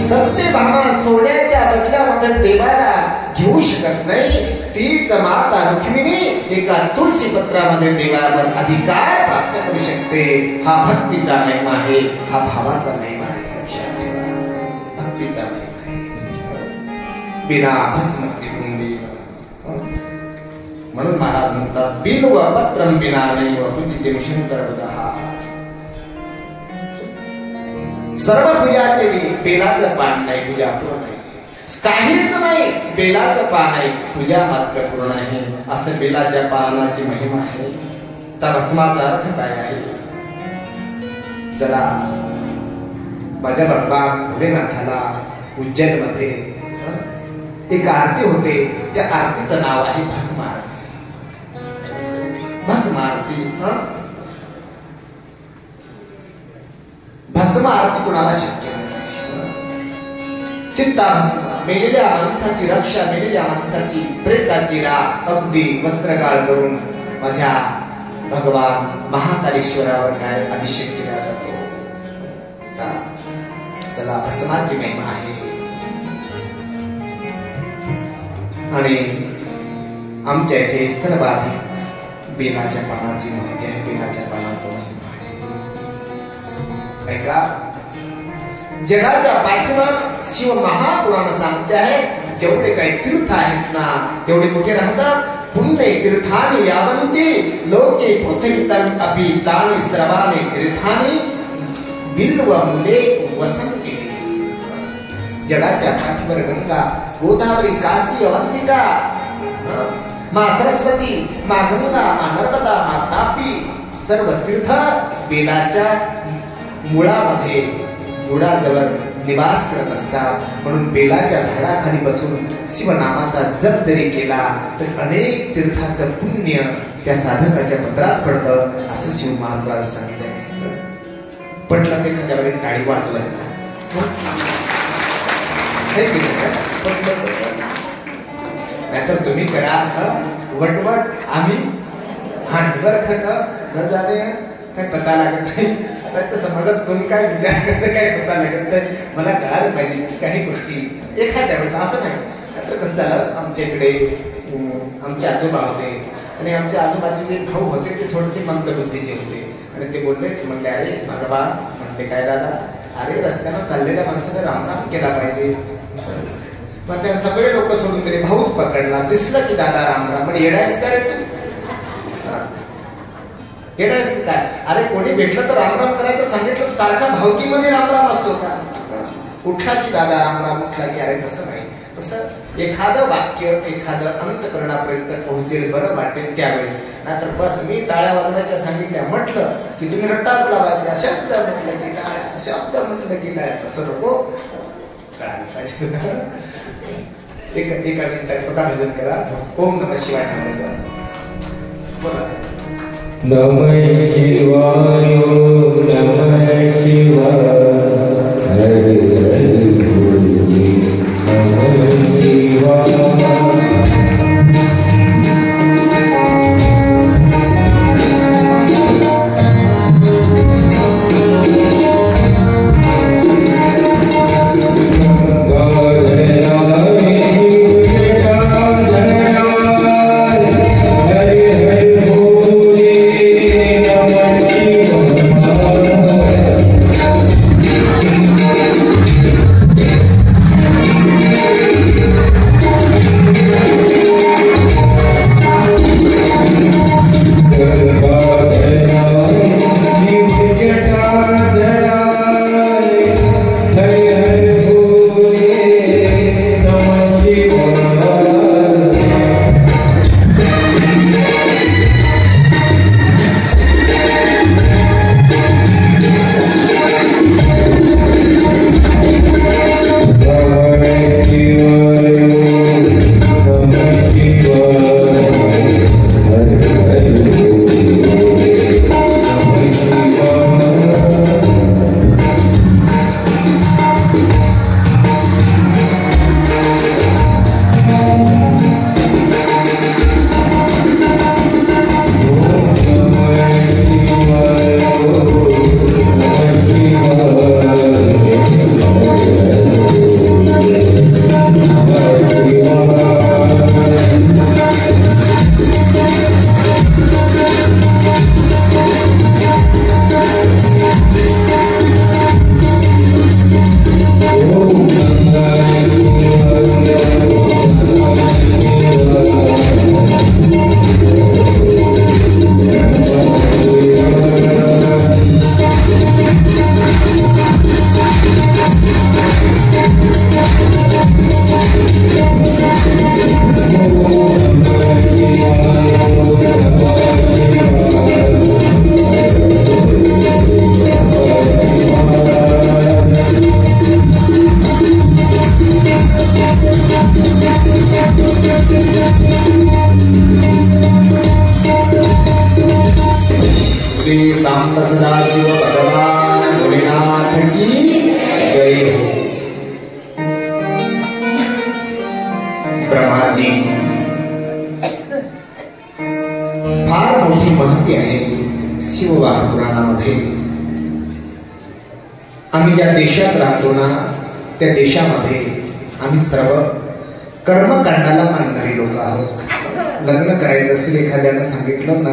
सत्यभामा सोन्याच्या बदल्यामध्ये देवाला घेऊ शकत नाही. तीच माता रुक्मिणी एका तुळशी पत्रामध्ये देवावर अधिकार प्राप्त करू शकते. हा भक्तीचा महिमा आहे, हा भावाचा महिमा आहे. लक्षात ठेवा, भक्तीचा महिमा आहे. बिना भस्म त्रिपुंडी. म्हणून महाराज म्हणतात बिल्व पत्रम बिना नैव पूजिते शंकरबुधः. सर्व पूजा केली, बेलाचं पान नाही, पूजा पूर्ण नाही. काहीच नाही, बेलाचं पान आहे, पूजा मात्र पूर्ण आहे. असं बेलाच्या पानाची महिमा आहे. त्या भस्माचा अर्थ काय आहे? चला माझ्या भगवान भोलेनाथाला उज्जैन मध्ये एक आरती होते. त्या आरतीचं नाव आहे भस्म आरती. भस्म आरती. भस्म आरती कोणाला शक्य नाही. चित्ता भस्म, मेलेल्या माणसाची रक्षा, मेलेल्या माणसाची प्रेताची राख अगदी वस्त्रगाळ करून माझ्या भगवान महाकालेश्वरावर काय अभिषेक केला जातो. चला भस्माची महिमा आहे. आणि आमच्या इथे सर्वाधिक बेलाच्या पानाची माहिती आहे. बेलाच्या पानाचा महिमा आहे. ऐका, जगाच्या पाठीवर शिव महापुराण सांगते आहे जेवढे काही तीर्थ आहेत ना तेवढे कुठे राहतात? पुण्य तीर्थानी यावंती लोके पृथ्वीतन अपि तानि सर्वाणि तीर्थानि बिल्व मूले वसंती. जगाच्या पाठीवर गंगा, गोदावरी, काशी, अवंतिका, माँ सरस्वती, माँ गंगा, माँ नर्मदा, माँ तापी सर्व तीर्थ बेलाच्या मुळामध्ये मुळाजवळ निवास करत असतात. म्हणून बेलाच्या झाडाखाली बसून शिवनामाचा जप जरी केला तर अनेक तीर्थाचं पुण्य त्या साधकाच्या पत्रात पडतं असं शिव महाराज सांगितलंय. पटलं ते एखाद्या वेळी टाळी वाजवायचा. नाहीतर तुम्ही करा वटवट, आम्ही हांडवर खंड न जाणे काय पता लागत नाही. आताच्या समाजात कोणी काय विचार करते काय पता लागत नाही. मला कळायला पाहिजे की काही गोष्टी एखाद्या वेळेस असं नाही. तर कसं झालं, आमच्या इकडे आमचे आजोबा होते आणि आमच्या आजोबाचे जे भाऊ होते ते थोडेसे मंदबुद्धीचे होते. आणि ते बोलले म्हणले अरे भगवान, म्हणले काय दादा, अरे रस्त्यानं चाललेल्या माणसाने रामनाम केला पाहिजे. मग त्या सगळे लोक सोडून गेले. भाऊच पकडला. दिसलं की दादा रामराम. म्हणजे येडायच का रे तू? येडायच काय? अरे कोणी भेटलं तर रामराम करायचं सांगितलं, सारखा भावकीमध्ये रामराम असतो का? उठला की दादा रामराम, उठला की अरे तसं नाही. तसं एखादं वाक्य एखादं अंतकरणापर्यंत पोहोचेल, बरं वाटेल त्यावेळेस. नाहीतर बस मी टाळ्या वाजवायच्या सांगितल्या म्हटलं की तुम्ही रट्टाच लावायच्या. शब्द म्हटलं की टाळ्या, शब्द म्हटलं की टाळ्या. तसं नको, कळायला पाहिजे. एका मिनिटात स्वतः भजन करा. ओम नमः शिवाय म्हणायचं. बोला. नमः शिवाय, नमः शिवाय, हरि हरि बोल. नमः शिवाय. फार मोठी महती आहे शिववाह पुराणामध्ये. आम्ही ज्या देशात राहतो ना त्या देशामध्ये आम्ही सर्व कर्मकांडाला मानणारी लोक आहोत. लग्न करायचं असेल एखाद्यानं सांगितलं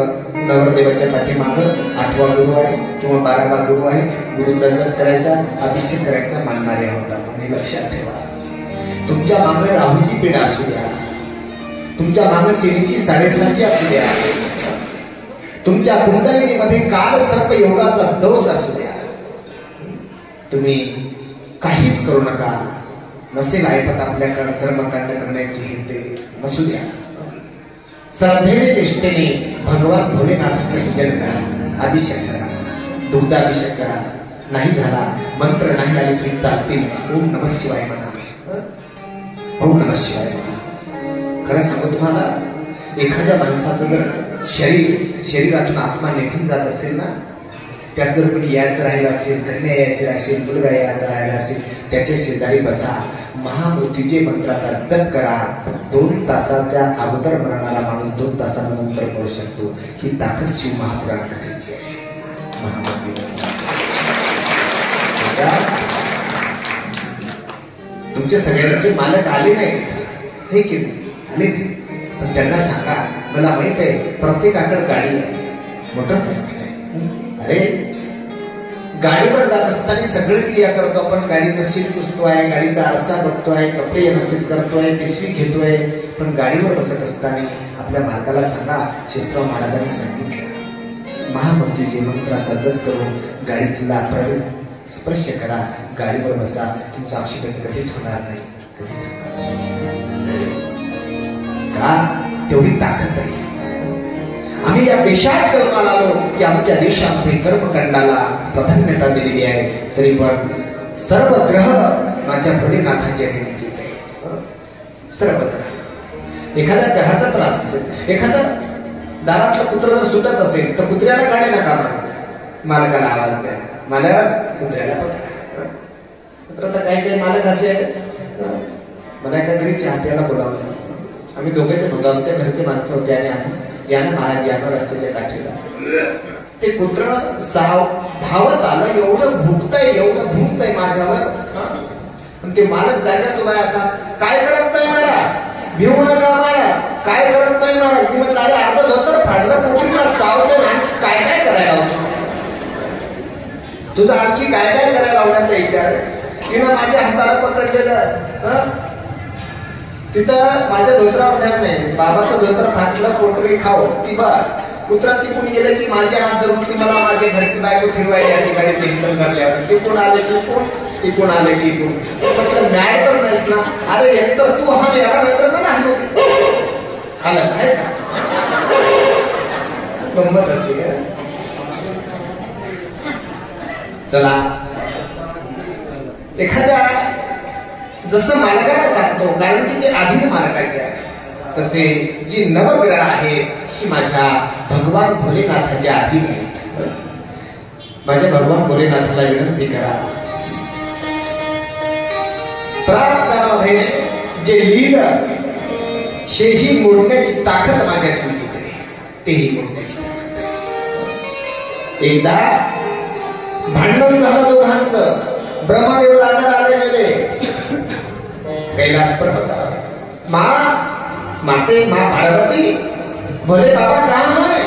नवरदेवाच्या पाठीमागं 8वा गुरु आहे किंवा 12वा गुरु आहे, गुरुचा जप करायचा, अभिषेक करायचा मानणारे आहोत आपण. हे लक्षात ठेवा. तुमच्या मागं राहूची पिढा असू द्या, तुमच्या मागं शनीची 7.5 असू द्या, तुमच्या कुंडलिनीमध्ये काल सर्प योगाचा दोष असू द्या, तुम्ही काहीच करू नका. नसेल ऐपत आपल्याकडे कर्मकांड करण्याची हिते नसू द्या. श्रद्धेने निष्ठेने भगवान भोलेनाथाचं पूजन करा, अभिषेक करा, दुग्धाभिषेक करा. नाही झाला, मंत्र नाही आले तरी चालतील. ओम नमः शिवाय म्हणा, ओम नमः शिवाय म्हणा. खरं सांगू तुम्हाला, एखाद्या माणसाचं जर शरीरातून आत्मा निघून जात असेल ना, त्यात जर कोणी यायचं राहिलं असेल, कन्या यायची असेल, मुलगा यायचा राहिला असेल, त्याच्या शेजारी बसा, महामृत्यूंजय मंत्राचा जप करा. 2 तासाच्या अगोदर मरणाला माणूस 2 तासानंतर करू शकतो. ही ताकद शिव महापुराण कथेची आहे. तुमच्या सगळ्यांचे मालक आले नाहीत, हे की नाही आले, पण त्यांना सांगा, मला माहित आहे प्रत्येकाकडे गाडी आहे, मोटरसायकल आहे. अरे गाडीवर जात असताना सगळं क्रिया करतो आपण. गाडीचं शीट पुसतोय, गाडीचा आरसा बघतोय, कपडे व्यवस्थित करतोय, पिशवी घेतोय, पण गाडीवर बसत असताना आपल्या मालकाला सांगा, शेषराव महाराजांनी सांगितलं, महामृत्यूंजय मंत्राचा जप करून गाडीतला स्पर्श करा, गाडीवर बसा, तुमचा ऍक्सिडेंट कधीच होणार नाही, कधीच होणार नाही. का? तेवढी ताकद आहे. आम्ही या देशात जन्माला आलो की आमच्या देशामध्ये कर्मकांडाला प्राधान्यता दिलेली आहे. तरी पण सर्व ग्रह माझ्या भोलेनाथाच्या नियंत्रित आहे. सर्व ग्रह. एखाद्या ग्रहाचा त्रास असेल, एखादा दारातलं कुत्र जर सुटत असेल तर कुत्र्याला काढे नका म्हणून मालकाला आवाज द्या, मला कुत्र्याला बघता. तर काही मालक असे मला एका घरी चहा प्यायला बोलावलं. आम्ही दोघेच होतो, आमच्या घरचे माणसं होते आणि आम्ही यानं महाराज यानं रस्त्याच्या काठीला ते कुत्र धावत आलं. एवढं भुंकतंय माझ्यावर. ते मालक जागा तुम्हाला असा, काय करत नाही महाराज, भिवू नका महाराज, काय करत नाही महाराज. मी म्हटलं, अरे अर्ध धोतर फाडलं, पोटीला चावलं, आणखी काय काय करायला होतं तुझं, आणखी काय काय करायला लावण्याचा विचार. तिनं माझ्या हाताला पकडलेलं, तिचं माझ्या धोत्रावर ध्यान नाही. बाबाचं धोत्र फाटलं, पोटरी खाऊ ती बस. कुत्रा तिकून गेलं की माझ्या हात धरून ती मला माझ्या घरची बायको फिरवायली अशी गाडीची हिंदल करल्यावर. तिकून आले की कोण, तिकून आले की कोण. म्हटलं मॅड तर नाहीस ना. अरे एकतर तू हा याला नाहीतर मला हाणू आलं आहे का, गंमत असे. चला, एखाद्या जसं मालकाला सांगतो, कारण की ते अधीन मालकाचे आहे, तसे जी नवग्रह आहेत ही माझ्या भगवान भोलेनाथाच्या अधीन आहेत. माझ्या भगवान भोलेनाथाला विनंती करा, प्रारब्धामध्ये जे लिहिलं हेही मोडण्याची ताकद माझ्या स्मृतीत आहे, तेही मोडण्याची ताकद आहे. एकदा भांडण झालं दोघांचं. ब्रह्मदेव लागणार आले गेले कैलास पर्वत. माते माँ पार्वती, भोले बाबा कहाँ है,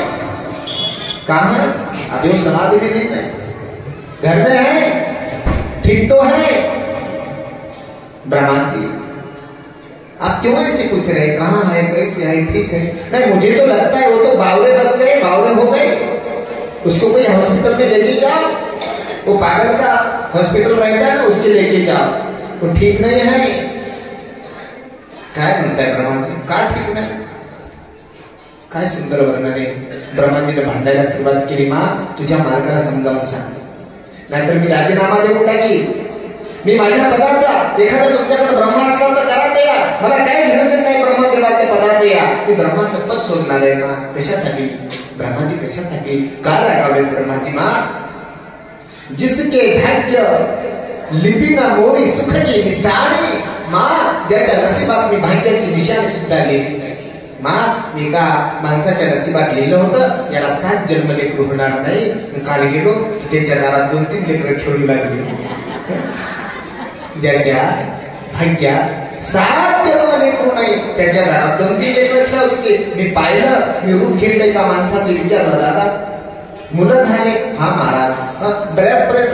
कहाँ है? अभी वो समाधि में नहीं है, घर में है, ठीक तो है. ब्रह्मा जी, आप क्यों ऐसे पूछ रहे, कहाँ है, कैसे है, ठीक है? नहीं, मुझे तो लगता है वो तो बावले बन गए, बावले हो गए. उसको कोई हॉस्पिटल में लेके जाओ, वो पागल का हॉस्पिटल रहता है ना, उसके लेके जाओ, वो ठीक नहीं है. काय म्हणताय ब्रह्माजी, का ठीक नाही? काय सुंदर वर्णने. ब्रह्माजीने भांडायला सुरुवात केली. मा, तुझ्या मालकाला समजावून सांग, नाहीतर मी राजीनामा देऊन टाकी. मी माझ्या पदाचा, एखादा तुमच्याकडे ब्रह्मा असला तर करा ते या, मला काय घेणं देत नाही ब्रह्मदेवाच्या पदाचं या. मी ब्रह्माचं पद सोडणार आहे. मा, कशासाठी ब्रह्माजी, कशासाठी, का रागावले ब्रह्माजी? मा, जिसके भाग्य लिपी ना मोरी सुख की निशाणी, मा ज्याच्या नशिबात मी भाग्याची निशाणी सुद्धा लिहिली नाही. मा मी का माणसाच्या नशिबात लिहिलं होतं याला 7 जन्म लेकरू होणार नाही. काल गेलो त्याच्या दारात 2-3 लेकरं ठेवू लागली. ज्याच्या भाग्यात 7 जन्म लेकरू नाही त्याच्या दारात 2-3 लेकरं ठेवत होते. मी पाहिलं, मी रूप घेतलंय का माणसाचे विचार दादा. मुलं झाले, हा महाराज बरेच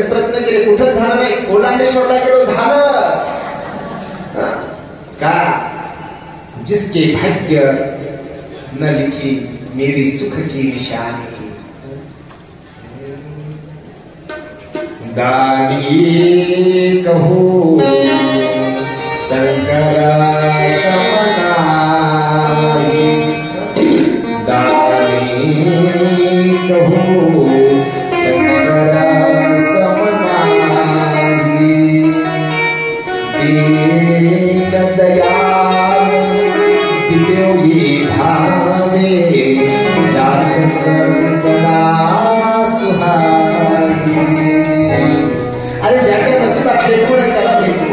प्रयत्न केले, कुठंच झालं नाही. कोल्हांडेश्वरला गेलो, झालं का. जिसके भाग्य न लिखी मेरी सुख की निशानी. दानी कहो शंकरा समनाई, दानी कहो शंकरा समनाई. दीन दयाल दिव्योगी भावे जाचक सदा सुहाई. अरे ज्याच्या नशिबात लेकरू नाही त्याला लेकरू.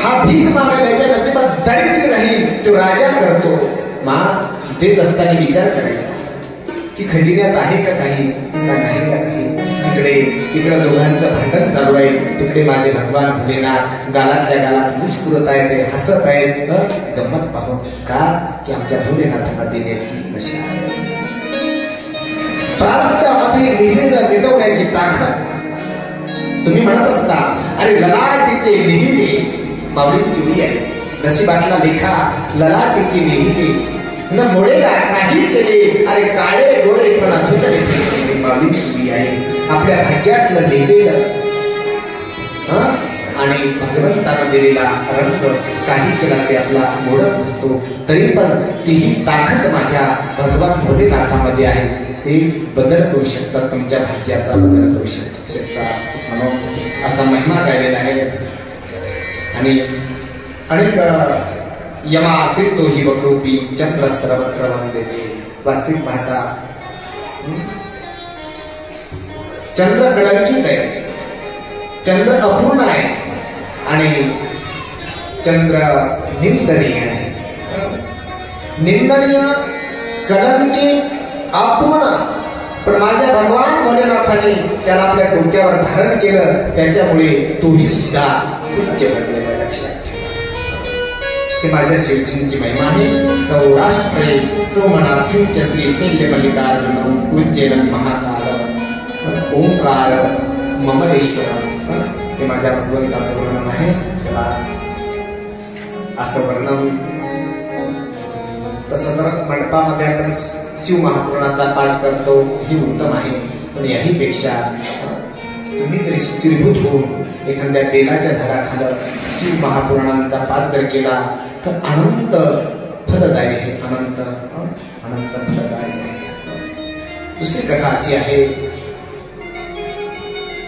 हा भीक मागा ज्याच्या नशिबात दरिद्र राहील तो राजा करतो. मा देत असताना विचार करायचा की खजिन्यात आहे का काही का नाही का काही. इकडे दोघांचं भांडण चालू आहे, तिकडे माझे भगवान भोलेनाथ गालातल्या गालात मुस्कुरत आहेत, हसत आहेत. गंमत पाहू का की आमच्या भोलेनाथांना देण्याची नशा आहे. प्रारब्धामध्ये लिहिलेलं मिटवण्याची ताकद. तुम्ही म्हणत असता अरे ललाटीचे लिहिले माऊली चुरी आहे. नशिबातला लेखा ललाटीची लिहिली न मुळेला काही केले. अरे काळे गोरे पण अद्भुत लेखी माऊली चुरी आहे. आपल्या भाग्यातलं लिहिलेलं आणि भगवंतानं दिलेला रंग काही केला ते आपला मोडत नसतो. तरी पण तीही ताकद माझ्या भगवान भोलेनाथामध्ये आहे. ते बदल करू शकतात, तुमच्या भाग्याचा बदल करू शकतात म्हणून असा महिमा गायलेला आहे. आणि अनेक यमा तो ही वक्रोपी चंद्र सर्वत्र वंदते. वास्तविक पाहता चंद्र कलंकित आहे, चंद्र अपूर्ण आहे आणि चंद्र निंदनीय आहे. निंदनीय, कलंकित, अपूर्ण. पण माझ्या भगवान भोलेनाथाने त्याला आपल्या डोक्यावर धारण केलं, त्याच्यामुळे तोही सुद्धा उच्च बनलेला. लक्षात हे माझ्या शिवजींची महिमा आहे. सौराष्ट्रे सोमनाथींच श्री सिंह मल्लिकार्जुन उज्जैन महाकाल ओंकार ममलेश्वर. हे माझ्या भगवंताचं वर्णन आहे. चला असं वर्णन तसं तर मंडपामध्ये आपण शिव महापुराणाचा पाठ करतो, ही उत्तम आहे. पण याही पेक्षा तुम्ही जरी सुचिरभूत होऊन एखाद्या बेलाच्या झाडाखाली शिव महापुराणांचा पाठ जर केला तर अनंत फलदायी आहे. अनंत फलदायी आहे. दुसरी कथा अशी आहे,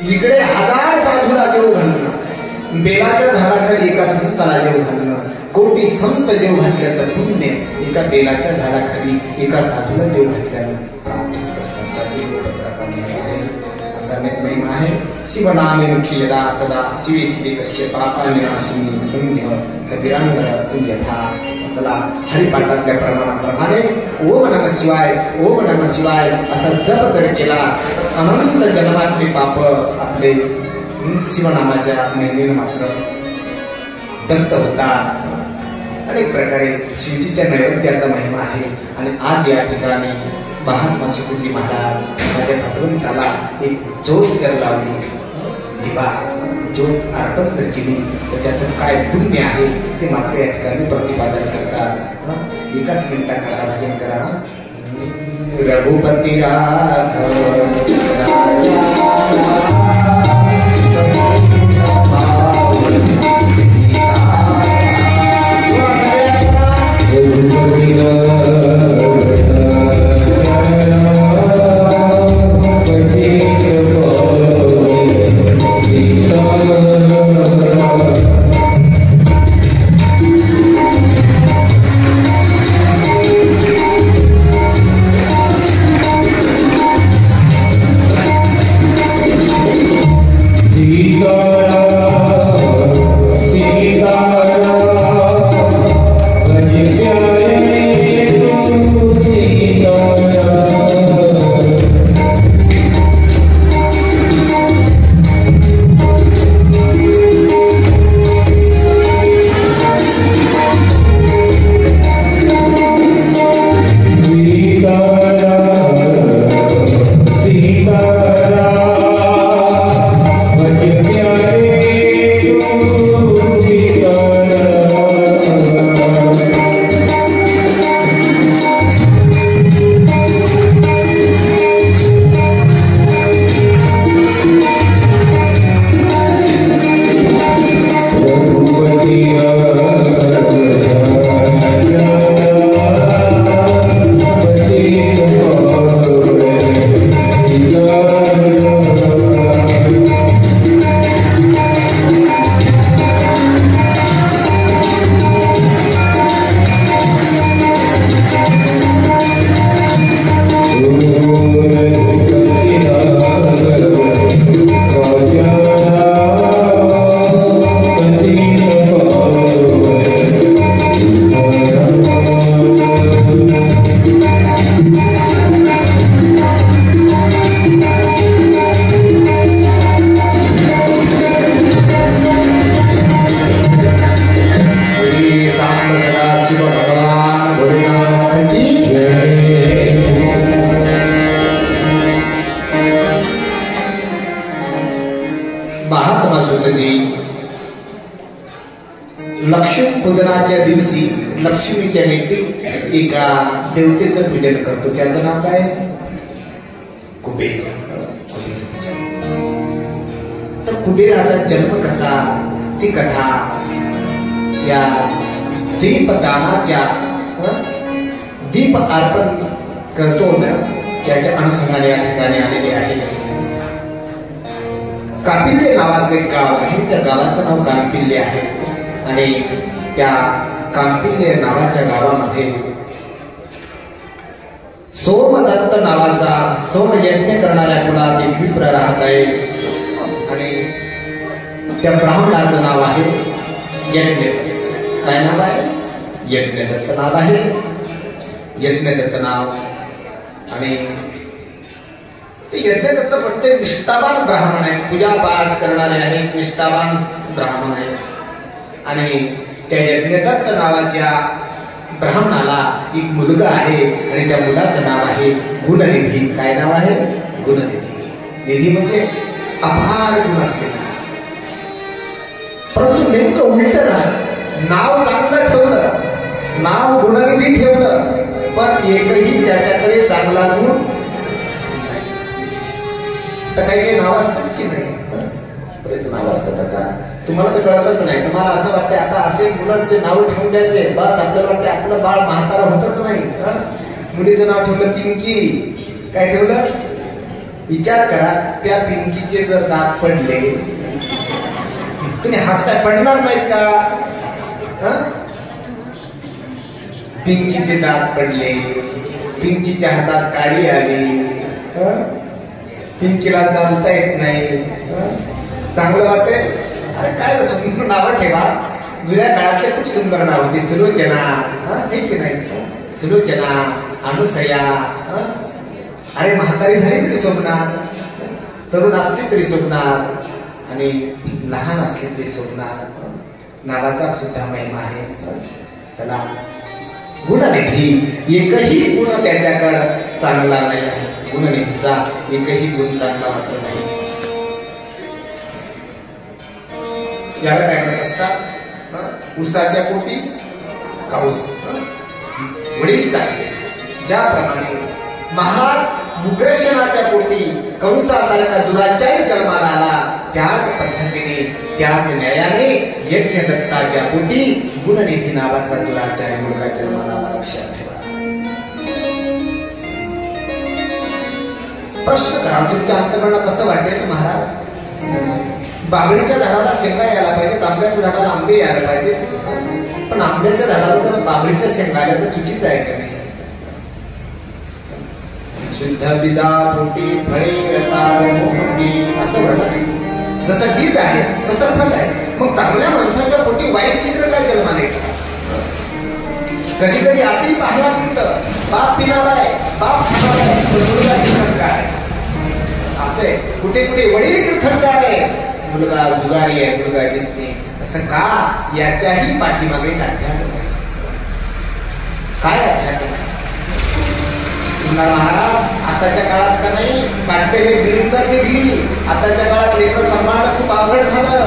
इकडे 1000 साधूला जेव घालणं, बेलाच्या झाडाखाली एका संताला जेव घालणं, कोटी संत जेव घातल्याचं पुण्य एका बेलाच्या झाडाखाली एका साधूला जेव घातल्यानं प्राप्त होत असण्यासाठी पत्राचा महिमा आहे. असा महिमा आहे. शिवनामे मुखी यदा सदा शिवे शिवे कश्य पापा विनाशिनी संध्य कबीरांग तू यथा. चला हरिपाठातल्या प्रमाणाप्रमाणे ओम नमः शिवाय ओम नमः शिवाय असा जप जर केला अनंत जन्मातले पाप आपले शिवनामाच्या नेहमीने मात्र दत्त होतात. अनेक प्रकारे शिवजीच्या नैवेद्याचा महिमा आहे. आणि आज या ठिकाणी महात्मा सुखजी महाराज माझ्या भगवंताला एक ज्योत जर लावली, दिवा ज्योत अर्पण जर केली तर त्याचं काय पुण्य आहे ते मात्र या ठिकाणी प्रतिपादन करतात. एकाच मिनिटाकरता भजन करा. रघुपती पूजनाच्या दिवशी लक्ष्मीच्या निमित्त एका देवतेचं पूजन करतो. त्याचं नाव काय? कुबेर. तर कुबेराचा जन्म कसा, ती कथा या दीपदानाच्या दीप अर्पण करतो ना त्याच्या अनुषंगाने या ठिकाणी आलेले आहे. कापिल्य नावाचं एक गाव आहे. त्या गावाचं नाव कांपिल्य आहे आणि त्या कांपिल्य नावाच्या गावामध्ये सोमदत्त नावाचा सोमयज्ञ करणाऱ्या कुळात एक विप्र राहत आहे आणि त्या ब्राह्मणाचं नाव आहे यज्ञ. काय नाव आहे? यज्ञदत्त नाव आहे. यज्ञदत्त नाव. आणि ते यज्ञदत्त प्रत्येक निष्ठावान ब्राह्मण आहे. पूजा पाठ करणारे आहेत, निष्ठावान ब्राह्मण आहेत. आणि त्या यज्ञदत्त नावाच्या ब्राह्मणाला एक मुलगा आहे आणि त्या मुलाचं नाव आहे गुणनिधी. काय नाव आहे? गुणनिधी. निधी म्हणजे अपार गुण असलेला. परंतु नेमकं उलट झालं. नाव चांगलं ठेवलं, नाव गुणनिधी ठेवलं, पण एकही त्याच्याकडे चांगला गुण नाही. तर काही काही नाव असतात की नाही? बरेच नाव असतात. आता तुम्हाला तर कळतच नाही. तुम्हाला असं वाटतं आता असे मुलांचे नाव ठेवून द्यायचे, बस आपल्याला वाटतं आपलं बाळ म्हातारा होतच नाही. मुलीचं नाव ठेवलं पिंकी. काय ठेवलं? विचार करा, त्या पिंकीचे जर दात पडले तुम्ही हसताय, पडणार नाहीत का? पिंकीचे दात पडले, पिंकीच्या हातात काडी आली, पिंकीला चालता येत नाही, चांगलं वाटतंय? अरे काय सुंदर नावं ठेवा. जुन्या काळातले खूप सुंदर नाव होती. सुलोचना, हे की नाही? सुलोचना, अनुसया. अरे म्हातारी झाली तरी शोभणार, तरुण असली तरी शोभणार आणि लहान असली तरी शोभणार. नावाचा सुद्धा महिमा आहे. चला, गुणनिधी. एकही गुण त्याच्याकडं चांगला नाही. गुणनिधीचा एकही गुण चांगला वाटत नाही. याला काय म्हणत असतात? उसाच्या पोटी काऊस. वडील चांगले. ज्याप्रमाणे महाराज उग्रसेनाच्या पोटी कंसासारखा दुराचारी जन्माला आला, त्याच पद्धतीने त्याच न्यायाने यज्ञदत्ताच्या पोटी गुणनिधी नावाचा दुराचारी मुलगा जन्माला आला. लक्षात ठेवा. प्रश्न करा, तुमच्या अंतकरणात कसं वाटेल? महाराज, बाबळीच्या झाडाला शेंगा यायला पाहिजे, आंब्याच्या झाडाला आंबे यायला पाहिजे, पण आंब्याच्या झाडाला तर बाबळीच्या शेंगा आल्या तर चुकीचं आहे का नाही? शुद्ध बीजा पोटी फळे रसाळ मोहती असं म्हणतात. जसं बीज आहे तसं फल आहे. मग चांगल्या माणसाच्या पोटी वाईट मित्र काय जन्माला येतात? कधी कधी असंही पाहायला मिळतं, बाप पिणारा आहे, बाप खाणार आहे, पण मुलगा कीर्तनकार आहे. असे कुठे कुठे वडील कीर्तनकार आहे, मुलगा जुगारी आहे, मुलगा दिसणे. असं का? याच्याही पाठीमागे अध्यात्म आहे. काय अध्यात्म आहे? महाराज, आताच्या काळात का नाही काटलेले बिल्डिंग तर निघली. आताच्या काळात लेकरं सांभाळणं खूप अवघड झालं.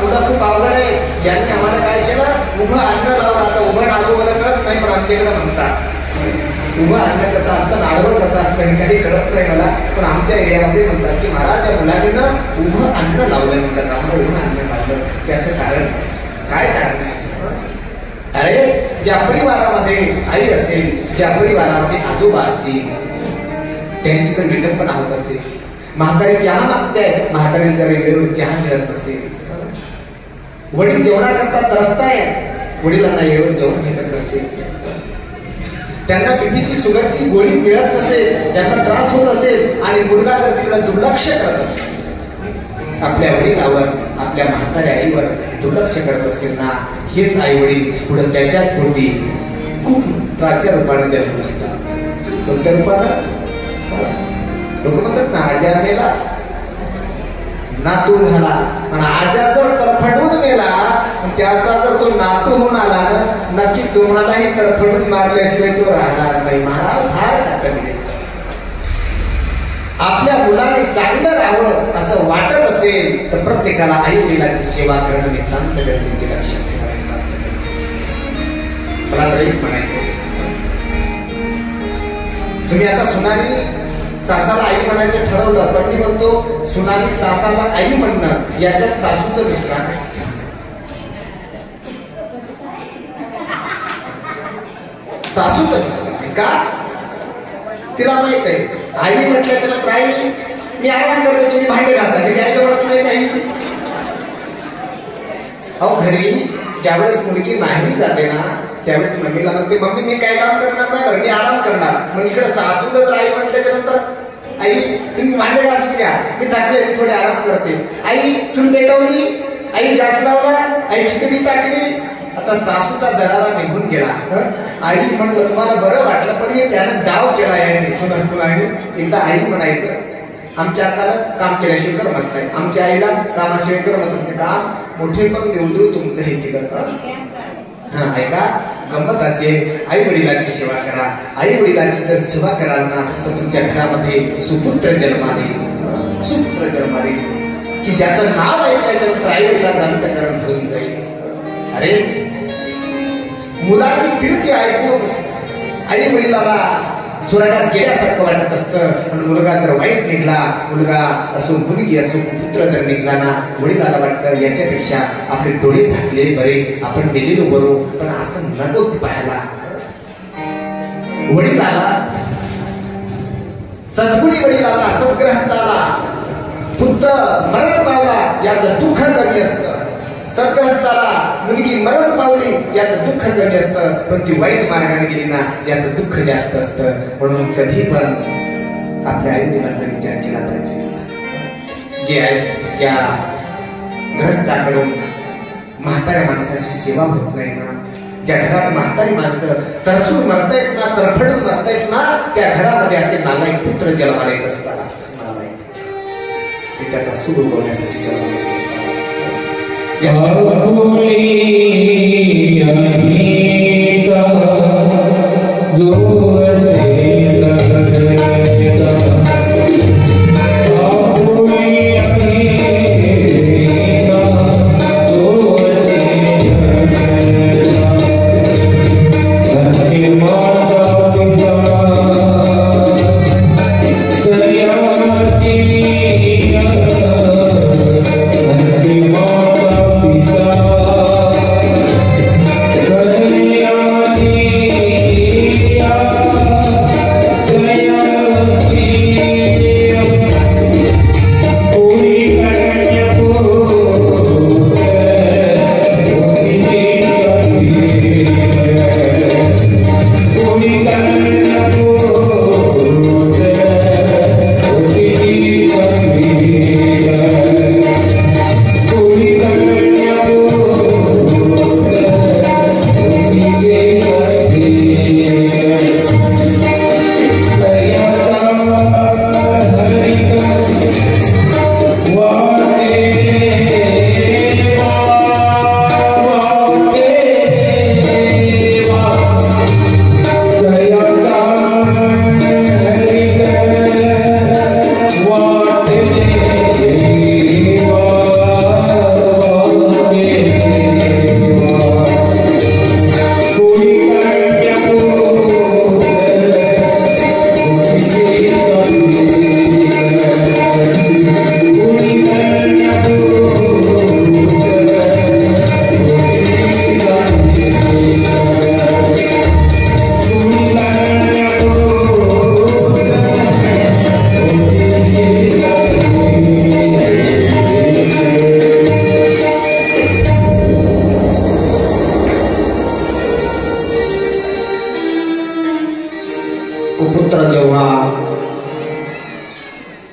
मुलं खूप अवघड आहे. यांनी आम्हाला काय केलं? उभं अन्न लावलं. आता उभं आडवं मला कळत नाही, पण आमच्याकडे म्हणतात उभं अन्न कसं असतं, आडवं कसं असतं हे काही कळत नाही मला, पण आमच्या एरियामध्ये म्हणतात की महाराज या मुलांनी ना उभं अन्न लावलं म्हणतात. आम्हाला उभं अन्न लावलं. त्याचं कारण काय? कारण आहे? अरे ज्या परिवारामध्ये आई असेल, ज्या परिवारामध्ये आजोबा असतील, त्यांची तर विटंबना होत असेल. म्हातारी चहा मागते, म्हातारी जर वेळेवर चहा मिळत नसेल. वडील जेवणा करता त्रसताय, वडिलांना वेळेवर जेवण भेटत नसेल. त्यांना बीपीची शुगरची गोळी मिळत नसेल, त्यांना त्रास होत असेल आणि मुलगा जर तिकडे दुर्लक्ष करत असेल, आपल्या वडिलावर, आपल्या म्हाताऱ्या आईवर दुर्लक्ष करत असेल ना, हेच आई वडील पुढे त्याच्याच पोटी खूप त्रासच्या रूपाने जन्म घेतात. कोणत्या रूपानं? लोक म्हणतात ना, आजा मेला नातू झाला, आणि आजा जर तरफडून मेला, त्याचा जर तो नातू होऊन आला ना, नक्की तुम्हालाही तरफडून मारल्याशिवाय तो राहणार नाही. महाराज फार काटकले. आपल्या मुलाने चांगलं राहावं असं वाटत असेल तर प्रत्येकाला आई वडिलाची सेवा करणं नितांत गरजेचे. लक्षात ठेवायला मला तर एक म्हणायचं, तुम्ही आता सुनानी सासाला आई म्हणायचं ठरवलं, पण मी म्हणतो सुनानी सासाला आई म्हणणं याच्यात सासूचं नुकसान आहे. सासूचं नुकसान आहे का? तिला माहित आहे आई म्हटल्याच्या नंतर आई मी आराम करते, तुम्ही भांडे घासा, घरी आईला म्हणत नाही काही. अहो घरी ज्यावेळेस मुलगी माहेरी जाते ना त्यावेळेस मम्मीला म्हणते मम्मी मी काय काम करणार नाही, मी आराम करणार. मग इकडे सासूला जर आई म्हटल्याच्या नंतर आई तुम्ही भांडे घासून घ्या, मी थकले, मी थोडे आराम करते. आई चूल पेटवली, आई गॅस लावला, आई खिचडी टाकली. आता सासूचा दरारा निघून गेला. आई म्हटलं तुम्हाला बरं वाटलं, पण हे त्यानं डाव केला यांनी सुनाने. एकदा आई म्हणायचं आमच्या हाताला काम केल्याशिवाय करमत नाही, आमच्या आईला कामाशिवाय करमतच नाही. काम मोठे पण देऊ तुमचं हे केलं. हा ऐका, गंमत असेल, आई वडिलांची सेवा करा. आई वडिलांची जर सेवा कराल ना तर तुमच्या घरामध्ये सुपुत्र जन्माने, सुपुत्र जन्माने की ज्याचं नाव ऐकल्याच्या नंतर आई वडिलांचं अंतःकरण होऊन जाईल. अरे मुलाची कीर्ती ऐकून आई वडिलाला स्वर्गात गेल्यासारखं वाटत असतं, पण मुलगा जर वाईट निघला, मुलगा असो मुलगी असो पुत्र जर निघला ना, वडिलाला वाटतं याच्यापेक्षा आपले डोळे झाकलेले बरे, आपण गेलेलो बरो. पण असं नको पाहायला. वडिलाला, सद्गुणी वडिलाला, सद्ग्रस्ताला पुत्र मरण पावला याचं दुःख कमी असतं, सद्ग्रस्ताला मुलगी मरण पावली याचं दुःख कमी असतं, पण ती वाईट मार्गाने गेली ना याचं दुःख जास्त असतं. म्हणून कधी पण आपल्या आई वडिलांचा विचार केला पाहिजे. जे आहे ज्या ग्रस्ताकडून म्हाताऱ्या माणसाची सेवा होत नाही ना, ज्या घरात म्हातारी माणसं तरसून मरतायत ना, तरफडून मरतायत ना, त्या घरामध्ये असे नालायक पुत्र जन्माला येत असतात. नालायक ते त्याचा सूड उगवण्यासाठी जन्माला येत असतात.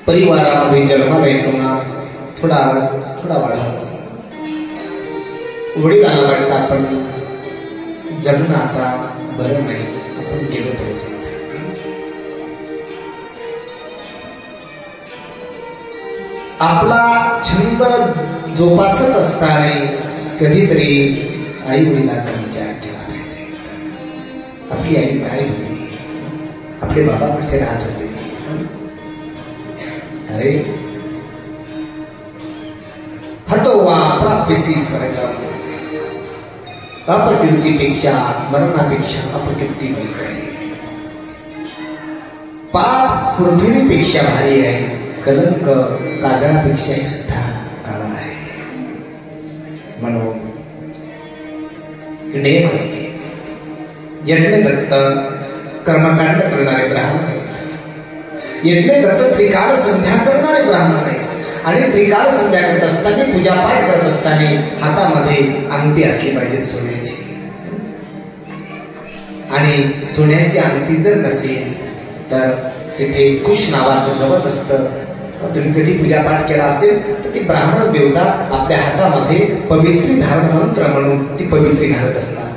परिवारामध्ये जन्माला येतो ना, थोडा वाढत असतो. वडिलांना वाटतं आपण जगणं आता बरं नाही, आपण गेलं पाहिजे. आपला छंद जोपासत असताना कधीतरी आई वडिलांचा विचार केला पाहिजे. आपली आई काय होती, आपले बाबा कसे राहत होते. अरे हतो वा प्राप्यसी स्वर्गम, अपकीर्तीपेक्षा मरणापेक्षा अपकीर्ती वाईट आहे. पाप पृथ्वीपेक्षा भारी आहे, कलंक काजळापेक्षाही सुद्धा काळा आहे. म्हणून नेम आहे. यज्ञदत्त कर्मकांड करणारे ब्राह्मण आहेत. यज्ञदत्त त्रिकाल संध्या करणारे ब्राह्मण आहेत. आणि त्रिकाल संध्या करत असताना, पूजापाठ करत असताना हातामध्ये अंगठी असली पाहिजे सोन्याची. आणि सोन्याची अंगठी जर नसेल तर तिथे कुश नावाचं गवत असतं. तुम्ही कधी पूजापाठ केला असेल तर ती ब्राह्मण देवता आपल्या हातामध्ये पवित्री धारण मंत्र म्हणून ती पवित्री घालत असतात.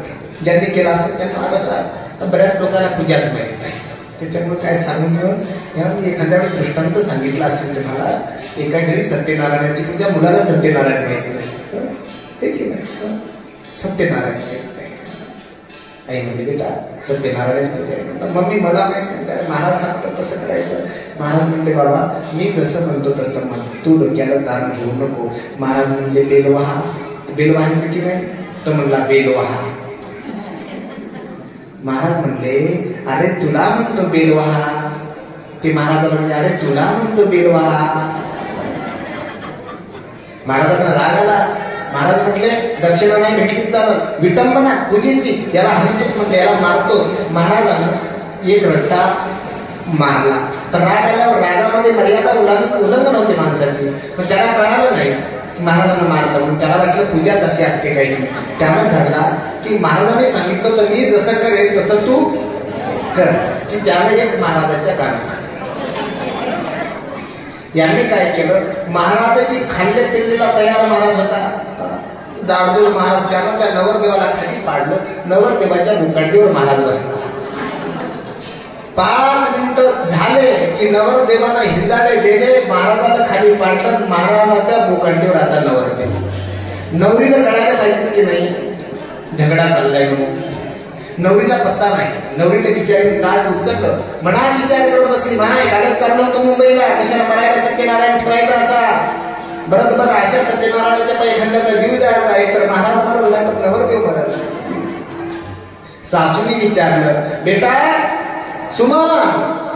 ज्यांनी केला असेल त्यांना आदर. बऱ्याच लोकांना पूजाच माहित नाही. त्याच्यामुळे काय सांगून मी एखाद्या वेळी दृष्टांत सांगितला असेल तुम्हाला. एका घरी सत्यनारायणाची पूजा, मुलाला सत्यनारायण माहिती नाही. हे की नाही, सत्यनारायण माहित नाही. आई म्हणजे बेटा सत्यनारायणाची पूजा आहे. मम्मी मला माहित नाही. महाराज सांगतात तसं करायचं. महाराज म्हणले बाबा मी जसं म्हणतो तसं म्हण, तू डोक्याला दान घेऊ नको. महाराज म्हणले बेलवाहा. बेलवाहायचं की नाही? तो म्हणला बेलवाहा. महाराज म्हणले अरे तुला म्हणतो बेलवाहा. ते महाराज म्हणले अरे तुला म्हणतो बेलवाहा. महाराजांना राग आला. महाराज म्हटले दक्षिणा नाही भेटली चालत, विटंबना पूजेची, याला हरकत म्हटले, याला मारतो. महाराजांना एक रट्टा मारला. तर राग आल्यावर रागामध्ये मर्यादा उल्लंघन होते माणसाची. पण त्याला कळालं नाही महाराजांना मारलं म्हणून. त्याला वाटलं पूजाच अशी असते काही. त्यानं धरला की महाराजांनी सांगितलं तर मी जसं करेन तसं तू कर. की त्यानं एक महाराजाच्या कानात. यांनी काय केलं, महाराजांनी खाल्ले पिल्लेला तयार महाराज होता. जाडदूर महाराज त्यानं त्या नवरदेवाला खाली पाडलं. नवरदेवाच्या मुकांडीवर महाराज बसला. 5 मिनिटं झाले की नवरदेवाला हिंदाडे दिले, महाराजाला खाली पाडलं. महाराजाच्या मुकांडीवर आता नवरदेव. नवरीला कळायला पाहिजे की नाही झगडा चाललाय म्हणून. नवरीला पत्ता नाही. नवरीला बिचारी ताट उचललं. मनात विचार करत बसली, माय कालच चाललो होतो मुंबईला, कशाला मरायला सत्यनारायण ठेवायचा असा. बरं बरं अशा सत्यनारायणाच्या पैखंडाचा जीव जायचा. एकतर महाराज मरला तर नवरदेव मरला. सासूने विचारलं, बेटा सुमन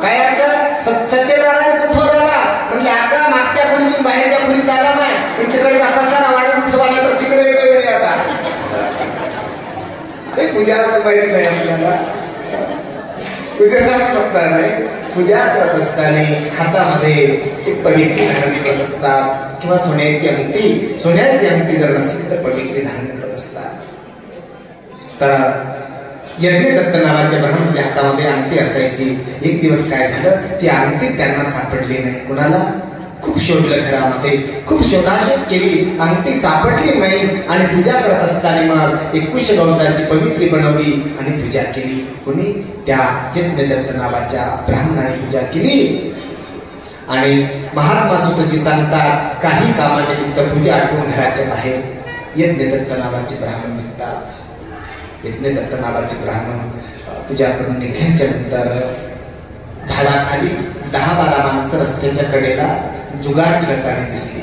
काय अक्का सत्यनारायण कुठं आला? म्हणजे अक्का मागच्या खोलीतून बाहेरच्या खोलीत आला नाही, पण तिकडे पसारा वाढून ठेवा नाही तर तिकडे येतो वेळे आता. अरे पूजा माहित नाही आपल्याला. पूजेचाच पत्ता नाही. पूजा करत असताना हातामध्ये एक पवित्री धारण करत असतात किंवा सोन्याची अंगठी. सोन्याची अंगठी जर नसेल तर पवित्री धारण करत असतात. तर यज्ञदत्त नावाच्या ब्राह्मणाच्या हातामध्ये अंगठी असायची. एक दिवस काय झालं, ती अंगठी त्यांना सापडली नाही. कुणाला? खूप शोधलं घरामध्ये, खूप शोधाशोध केली, अंगठी सापडली नाही. आणि पूजा करत असताना मग 21 गवताची पवित्री बनवली आणि पूजा केली. कोणी? त्या यज्ञदत्त नावाच्या ब्राह्मणाने पूजा केली. आणि महात्मा सुतजी सांगतात, काही कामानिमित्त पूजा आटवून घराच्या बाहेर यज्ञदत्त नावाचे ब्राह्मण निघतात. यज्ञदत्त नावाचे ब्राह्मण पूजा करून निघायच्या नंतर झाडाखाली 10-12 माणसं रस्त्याच्या कडेला जुगार खेळताना दिसली.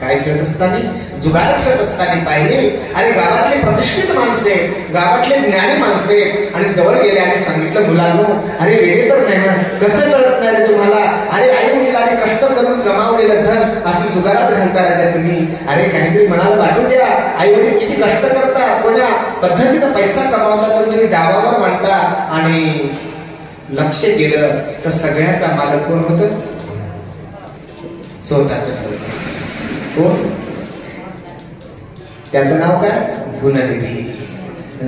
काय खेळत असताना? जुगार खेळत असताना पाहिले. आणि गावातले प्रतिष्ठित माणसे, गावातले ज्ञानी माणसे. आणि जवळ गेले आणि सांगितलं, मुलांनो अरे वेडे तर नाही ना, कसं कळत नाही रे तुम्हाला? अरे आई वडिलांनी कष्ट करून कमावलेलं धन असं जुगारात घालता राजा तुम्ही. अरे काहीतरी मनाला वाटू द्या. आई वडील किती कष्ट करतात, कोण्या पद्धतीनं पैसा कमावतात तर तुम्ही डावावर मांडता. आणि लक्ष गेलं तर सगळ्याचा मालक कोण होतं? स्वतःच कोण? त्याचं नाव काय? गुणनिधी.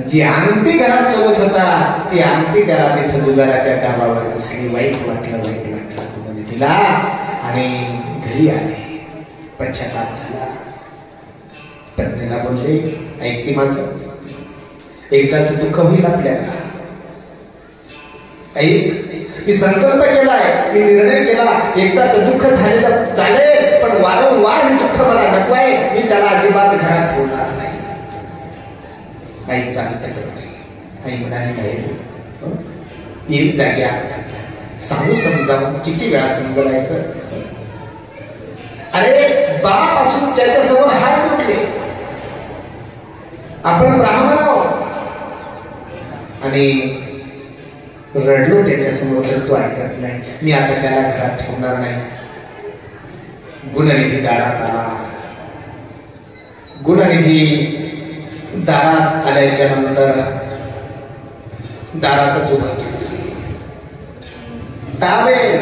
जी अंगठी घरात सोबत होता ती अंगठी त्याला तिथं जुगाराच्या डाबावर दिसली. वाईट वाटलं गुणनिधीला. आणि घरी आले, पश्चाताप झाला. पत्नीला बोलले, ऐकती माझं, एकदाच दुःख होईल आपल्याला. ऐक, मी संकल्प केलाय, मी निर्णय केला, एकदाच दुःख झालेलं चालेल, पण वारंवार हे दुःख मला नको आहे. मी त्याला अजिबात घरात ठेवणार नाही. आई चालतं तर नाही. आई म्हणाली नाही, एक जाग्या सांगू समजावून किती वेळा समजवायचं. अरे बापासून त्याच्यासमोर हात तुटले. आपण ब्राह्मण आहोत, आणि रडलो त्याच्यासमोर, तर तो ऐकत नाही. मी आता त्याला घरात ठेवणार नाही. गुणनिधी दारात आला. गुणनिधी दारात आल्याच्या नंतर दारातच उभं केलं. टावेल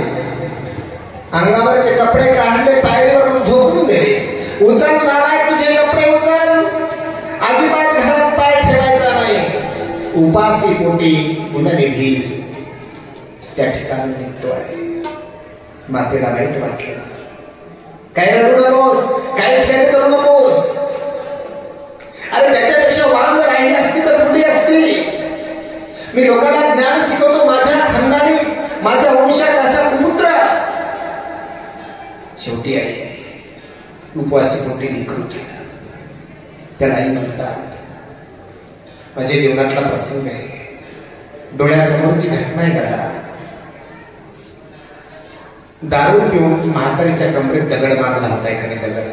अंगावरचे कपडे काढले, पायरीवरून झोपून दिले. उचल नालाय, तुझे कपडे उचल. अजिबात घरात पाय ठेवायचा नाही. उपासी पोटी गुणनिधी त्या ठिकाणी निघतोय. मातेला वाईट वाटलं. काही रडू नकोस, काही खेळ करू नकोस. अरे त्याच्यापेक्षा वांग राहिली असती तर मुली असती. मी लोकांना ज्ञान शिकवतो. माझ्या खानदानी, माझ्या वंशात असा कुपुत्र. शेवटी आई आहे. उपवासी पोटी निखरून केला. त्यालाही म्हणतात. माझ्या जीवनातला प्रसंग आहे, डोळ्यासमोरची घटना आहे दादा. दारू पिऊन म्हातारीच्या कमरेत दगड मारला होता. एखादी दगड,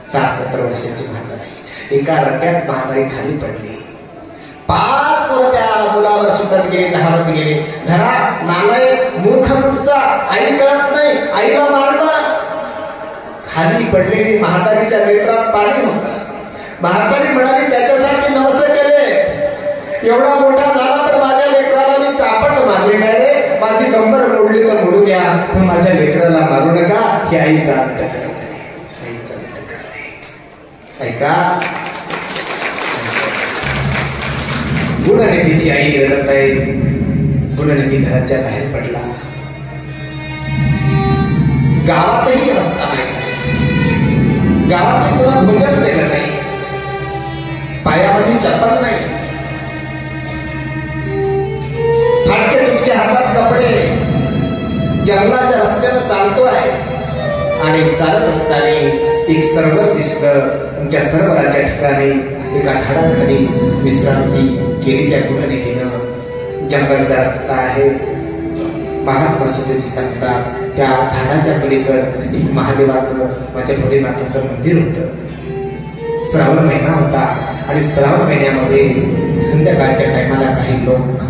60-70 वर्षाची म्हातारी. एका रट्यात म्हातारी खाली पडली. 5 पोरं त्या मुलावर सुटत गेले, धावत गेले. धरा नालायक मूर्ख कुठचा, आई कळत नाही, आईला मारलं. खाली पडलेली म्हातारीच्या नेत्रात पाणी होतं. म्हातारी म्हणाली, त्याच्यासाठी नवस केले, एवढा मोठा झाला पण माझ्या लेकराला मी चापट मारली नाही रे. माझी कंबर मोडली तर मोडू द्या, पण माझ्या लेकराला मारू नका. ही आईचा अंत करत आहे. आईचा अंत करणे. ऐका, गुणनिधीची आई रडत आहे. गुणनिधी घराच्या बाहेर पडला. गावातही रस्ता नाही, गावातही कोणा भोजन दिलं नाही, पायामध्ये चप्पल नाही, फाटके तुटके हातात कपडे. जंगलाच्या रस्त्यानं चालतोय आणि चालत असताना एक सरोवर दिसलं. त्या सरोवराच्या ठिकाणी एका झाडाखाली विश्रांती केली त्या गुणनिधीनं. जंगलचा रस्ता आहे. महात्मा सुद्धाजी सांगतात, त्या झाडाच्या पलीकड एक महादेवाचं, माझ्या भोलेनाथाचं मंदिर होतं. श्रावण महिना होता आणि श्रावण महिन्यामध्ये संध्याकाळच्या टायमाला काही लोक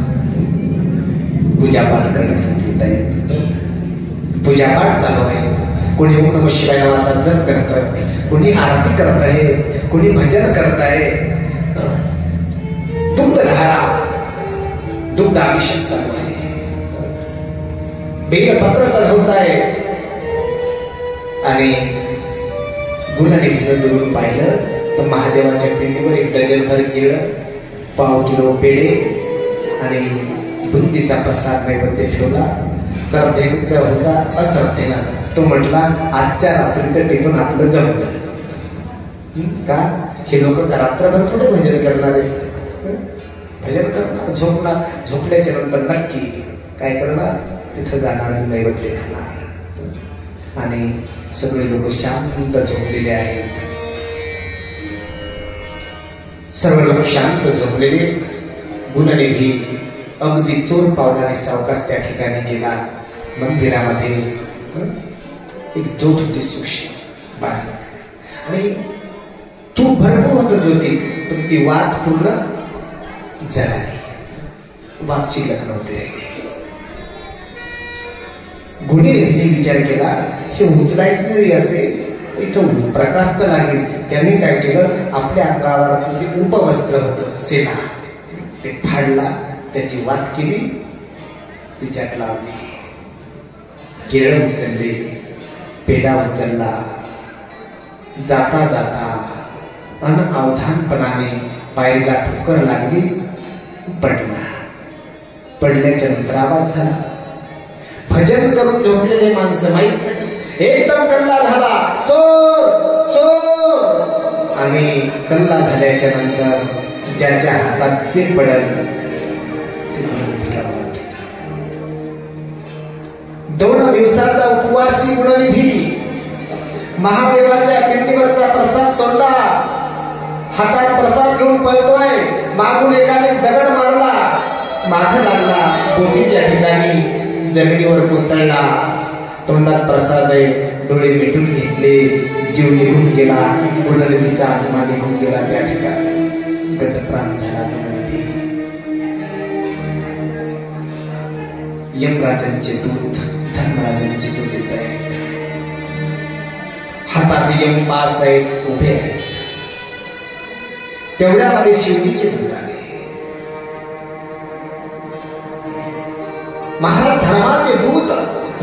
पूजापाठ करण्यासाठी येत आहेत. पूजापाठ चालू आहे. कोणी ओम नमः शिवाय नावाचा जप करत, कोणी आरती करत आहे, कोणी भजन करत आहे. दुग्धधारा, दुग्ध अभिषेक चालू आहे. बेलपत्र चढवत आहे. आणि गुणनिधीनं दुरून पाहिलं तर महादेवाच्या पिंडीवर 1 डझनभर केळं, 1/2 किलो पेढे आणि बुंदीचा प्रसाद नैवेद्य ठेवला. श्रद्धेचा होता अश्रद्धेला. तो म्हटला, आजच्या रात्रीचं टिकून आपलं जमलं. का हे लोक रात्रभर थोडे भजन करणारे, भजन करणार, झोपणार. झोपल्याच्या नंतर नक्की काय करणार, तिथं जाणार, नैवेद्य खाणार. आणि सगळे लोक शांत झोपलेले आहेत. सर्व लोक शांत झोपलेले. गुणनिधी अगदी चोर पावलाने सावकाश त्या ठिकाणी गेला. मंदिरामध्ये एक ज्योत होती सूक्ष्म बारीक आणि तूप भरपूर होतं ज्योती, पण ती वाट पूर्ण जळाली. वाट शिल्लक नव्हती राहिली. गुणनिधीने विचार केला, हे उचलायचं जरी असेल इथं प्रकाश तर लागेल. त्यांनी काय केलं, आपल्या अंगावरचं जे उपवस्त्र होतं सेना ते फाडला, त्याची वात केली, तिच्यात लावली. केळं उचलले, पेढा उचलला. जाता जाता अनअवधानपणाने पायरीला ठोकर लागली, पडला. पडल्याच्या नंतर आवाज झाला. भजन करून झोपलेले माणसं माहित नाही, एकदम कल्ला झाला, चोर चोर. आणि कल्ला झाल्याच्या नंतर ज्याच्या हातात जे पडल ते 2 दिवसाचा उपवासी गुणनिधी महादेवाच्या पिंडीवरचा प्रसाद तोडला. हातात प्रसाद घेऊन पळतोय. मागून एकाने दगड मारला, माग लागला, पोथीच्या ठिकाणी जमिनीवर कोसळला. तोंडात प्रसाद आहे, डोळे मिटून घेतले, जीव निघून गेला. गुणनिधीचा आत्मा निघून गेला. त्या ठिकाणी गतप्राण झाला गुणनिधी. यमराजांचे दूत धर्मराजांचे दूत येत आहेत. हातात यमपास आहेत, उभे आहेत. तेवढ्यामध्ये शिवजीचे दूत आले. महाराज धर्माचे दूत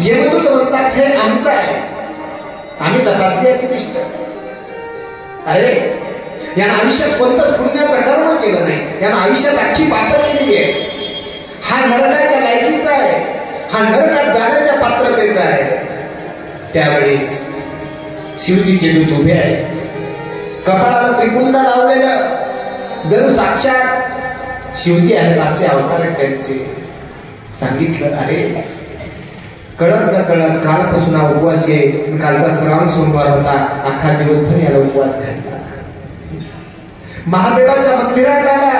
यमदूत म्हणतात हे आमचं आहे, आम्ही तपासली याची निष्ठ. अरे यानं आयुष्यात कोणतंच पुण्याचं कर्म केलं नाही, यानं आयुष्यात अख्खी पापं केलेली आहे. हा नरकाच्या लायकीचा आहे, हा नरकात जाण्याच्या पात्रतेचा आहे. त्यावेळेस शिवजीचे दूत उभे आहेत. कपाळाला त्रिपुंड लावलेलं जणू साक्षात शिवजी आहेत असे अवतार आहेत त्यांचे. सांगितलं अरे कळत न कळत कालपासून हा उपवास आहे. कालचा श्रावण सोमवार होता, अख्खा दिवसभर याला उपवास घातला. महादेवाच्या मंदिरात आला,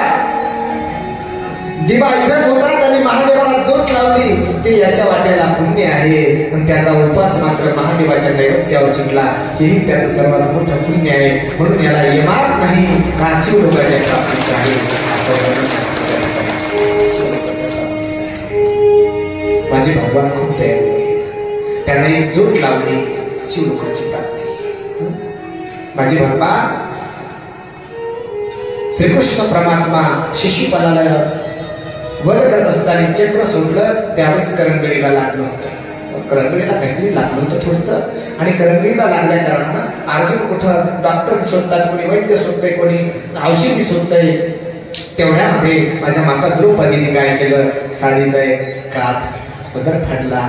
दिवा इजत होतात आणि महादेवाला जोत लावली. ते याच्या वाट्याला पुण्य आहे, पण त्याचा उपवास मात्र महादेवाच्या नैवेद्यावर सुटला. हेही त्याचं सर्वात मोठं पुण्य आहे. म्हणून याला यमात नाही, हा शिवलोकाच्या प्राप्तीचा आहे असं माझे भगवान खूप दयाळू आहेत. त्यांना एक जोत लावली, शिवलोकाची प्राप्ती. माझे भगवान श्रीकृष्ण परमात्मा शिशुपालाला वध करत असताना चक्र सोडलं, त्यावेळेस करंगडीला लागलं होतं. करंगडीला काहीतरी लागलं होतं थोडस, आणि करंगडीला लागल्या कारणानं अर्जुन कुठं डॉक्टर शोधतात, कोणी वैद्य शोधतंय, कोणी औषधी शोधतंय. तेवढ्यामध्ये माझ्या माता द्रौपदीने काय केलं, साडीचा एक काठ पदर फाडला,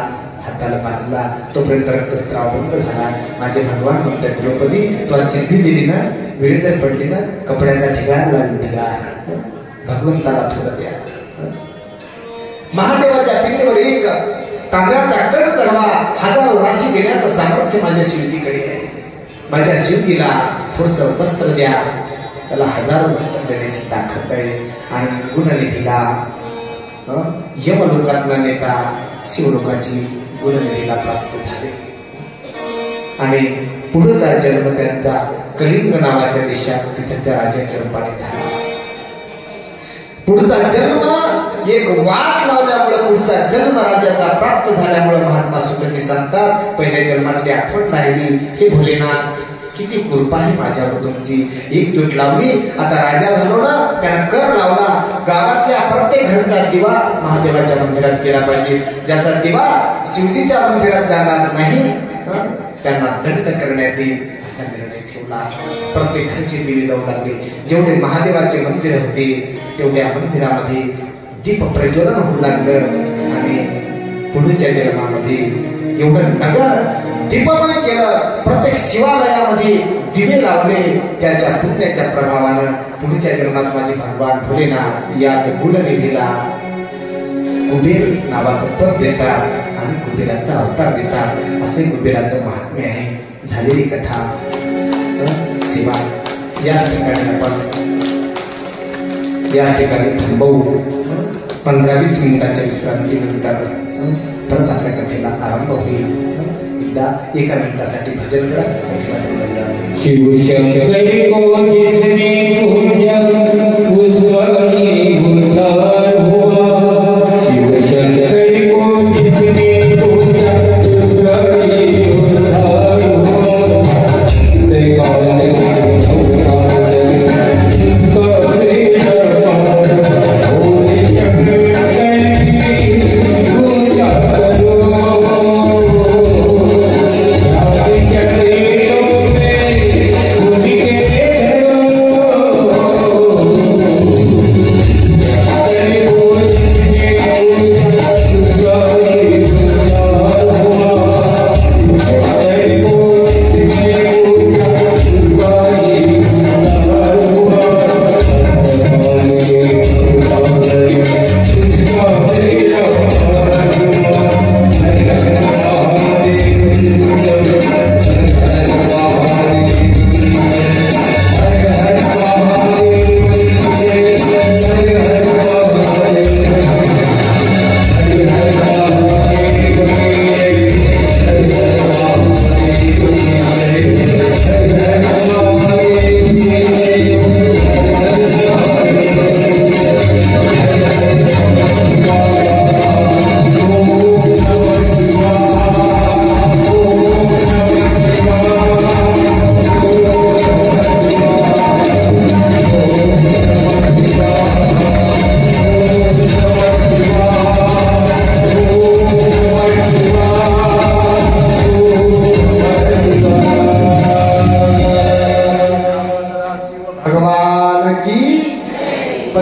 हाताला बांधला. तोपर्यंत रक्तस्राव बंद झाला. माझे भगवान म्हणतात द्रौपदी तुला चिंधी दिली ना, वेळ जर पडली ना, कपड्याचा ढिगार लागली, ढिगार भगवंताला थोडं द्या. महादेवाच्या पिंडीवर एक तांदळाचा कण चढवा, हजारो राशी देण्याचं सामर्थ्य माझ्या शिवजीकडे आहे. माझ्या शिवजीला थोडस वस्त्र द्या, त्याला हजारो वस्त्र देण्याची ताकद आहे. आणि गुणनिधीला यमलोकात नेता शिवलोकाची गुणनिधीला प्राप्त झाले. आणि पुढचा जन्म त्यांचा कलिंग नावाच्या देशात तिथच्या राजाच्या रूपाने झाला. पुढचा जन्म एक वाट लावल्यामुळे पुढचा जन्म राजाचा प्राप्त झाल्यामुळे महात्मा सुखजी सांगतात पहिल्या जन्मातली आठवण राहिली. हे भोलेनाथ किती कृपा आहे माझ्यावर तुमची. एक जोत लावली, आता राजा झालो ना, त्यानं कर लावला. गावातल्या प्रत्येक घरचा दिवा महादेवाच्या मंदिरात गेला पाहिजे. ज्याचा दिवा शिवजीच्या मंदिरात जाणार नाही त्यांना दंड करण्यात येईल असा निर्णय ठेवला. प्रत्येक घरचे दिवे जाऊ लागले. जेवढे महादेवाचे मंदिर होते तेवढ्या मंदिरामध्ये दीप प्रज्वलन होऊ लागलं. आणि पुढच्या जन्मामध्ये एवढं नगर दीपमय केलं. प्रत्येक शिवालयामध्ये दिवे लावले. त्याच्या पुण्याच्या प्रभावानं पुढच्या जन्मात माझे भगवान भोलेनाथ याच गुणनिधीला कुबेर नावाचं पद देतात आणि कुबेराचा अवतार देतात. असे कुबेराचं महात्म्य आहे. झालेली कथा शिवा या ठिकाणी थांबवू. 15-20 मिनिटाच्या विश्रांतीनंतर परत आपल्या कथेला आरंभ होईल. एकदा एका मिनिटासाठी भजन करा. शिव शंकरी को जिसने पूजा उसका उद्धार हुआ. शिव शंकरी को जिसने पूजा उसका उद्धार हुआ. ते काल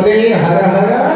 पदे हर हर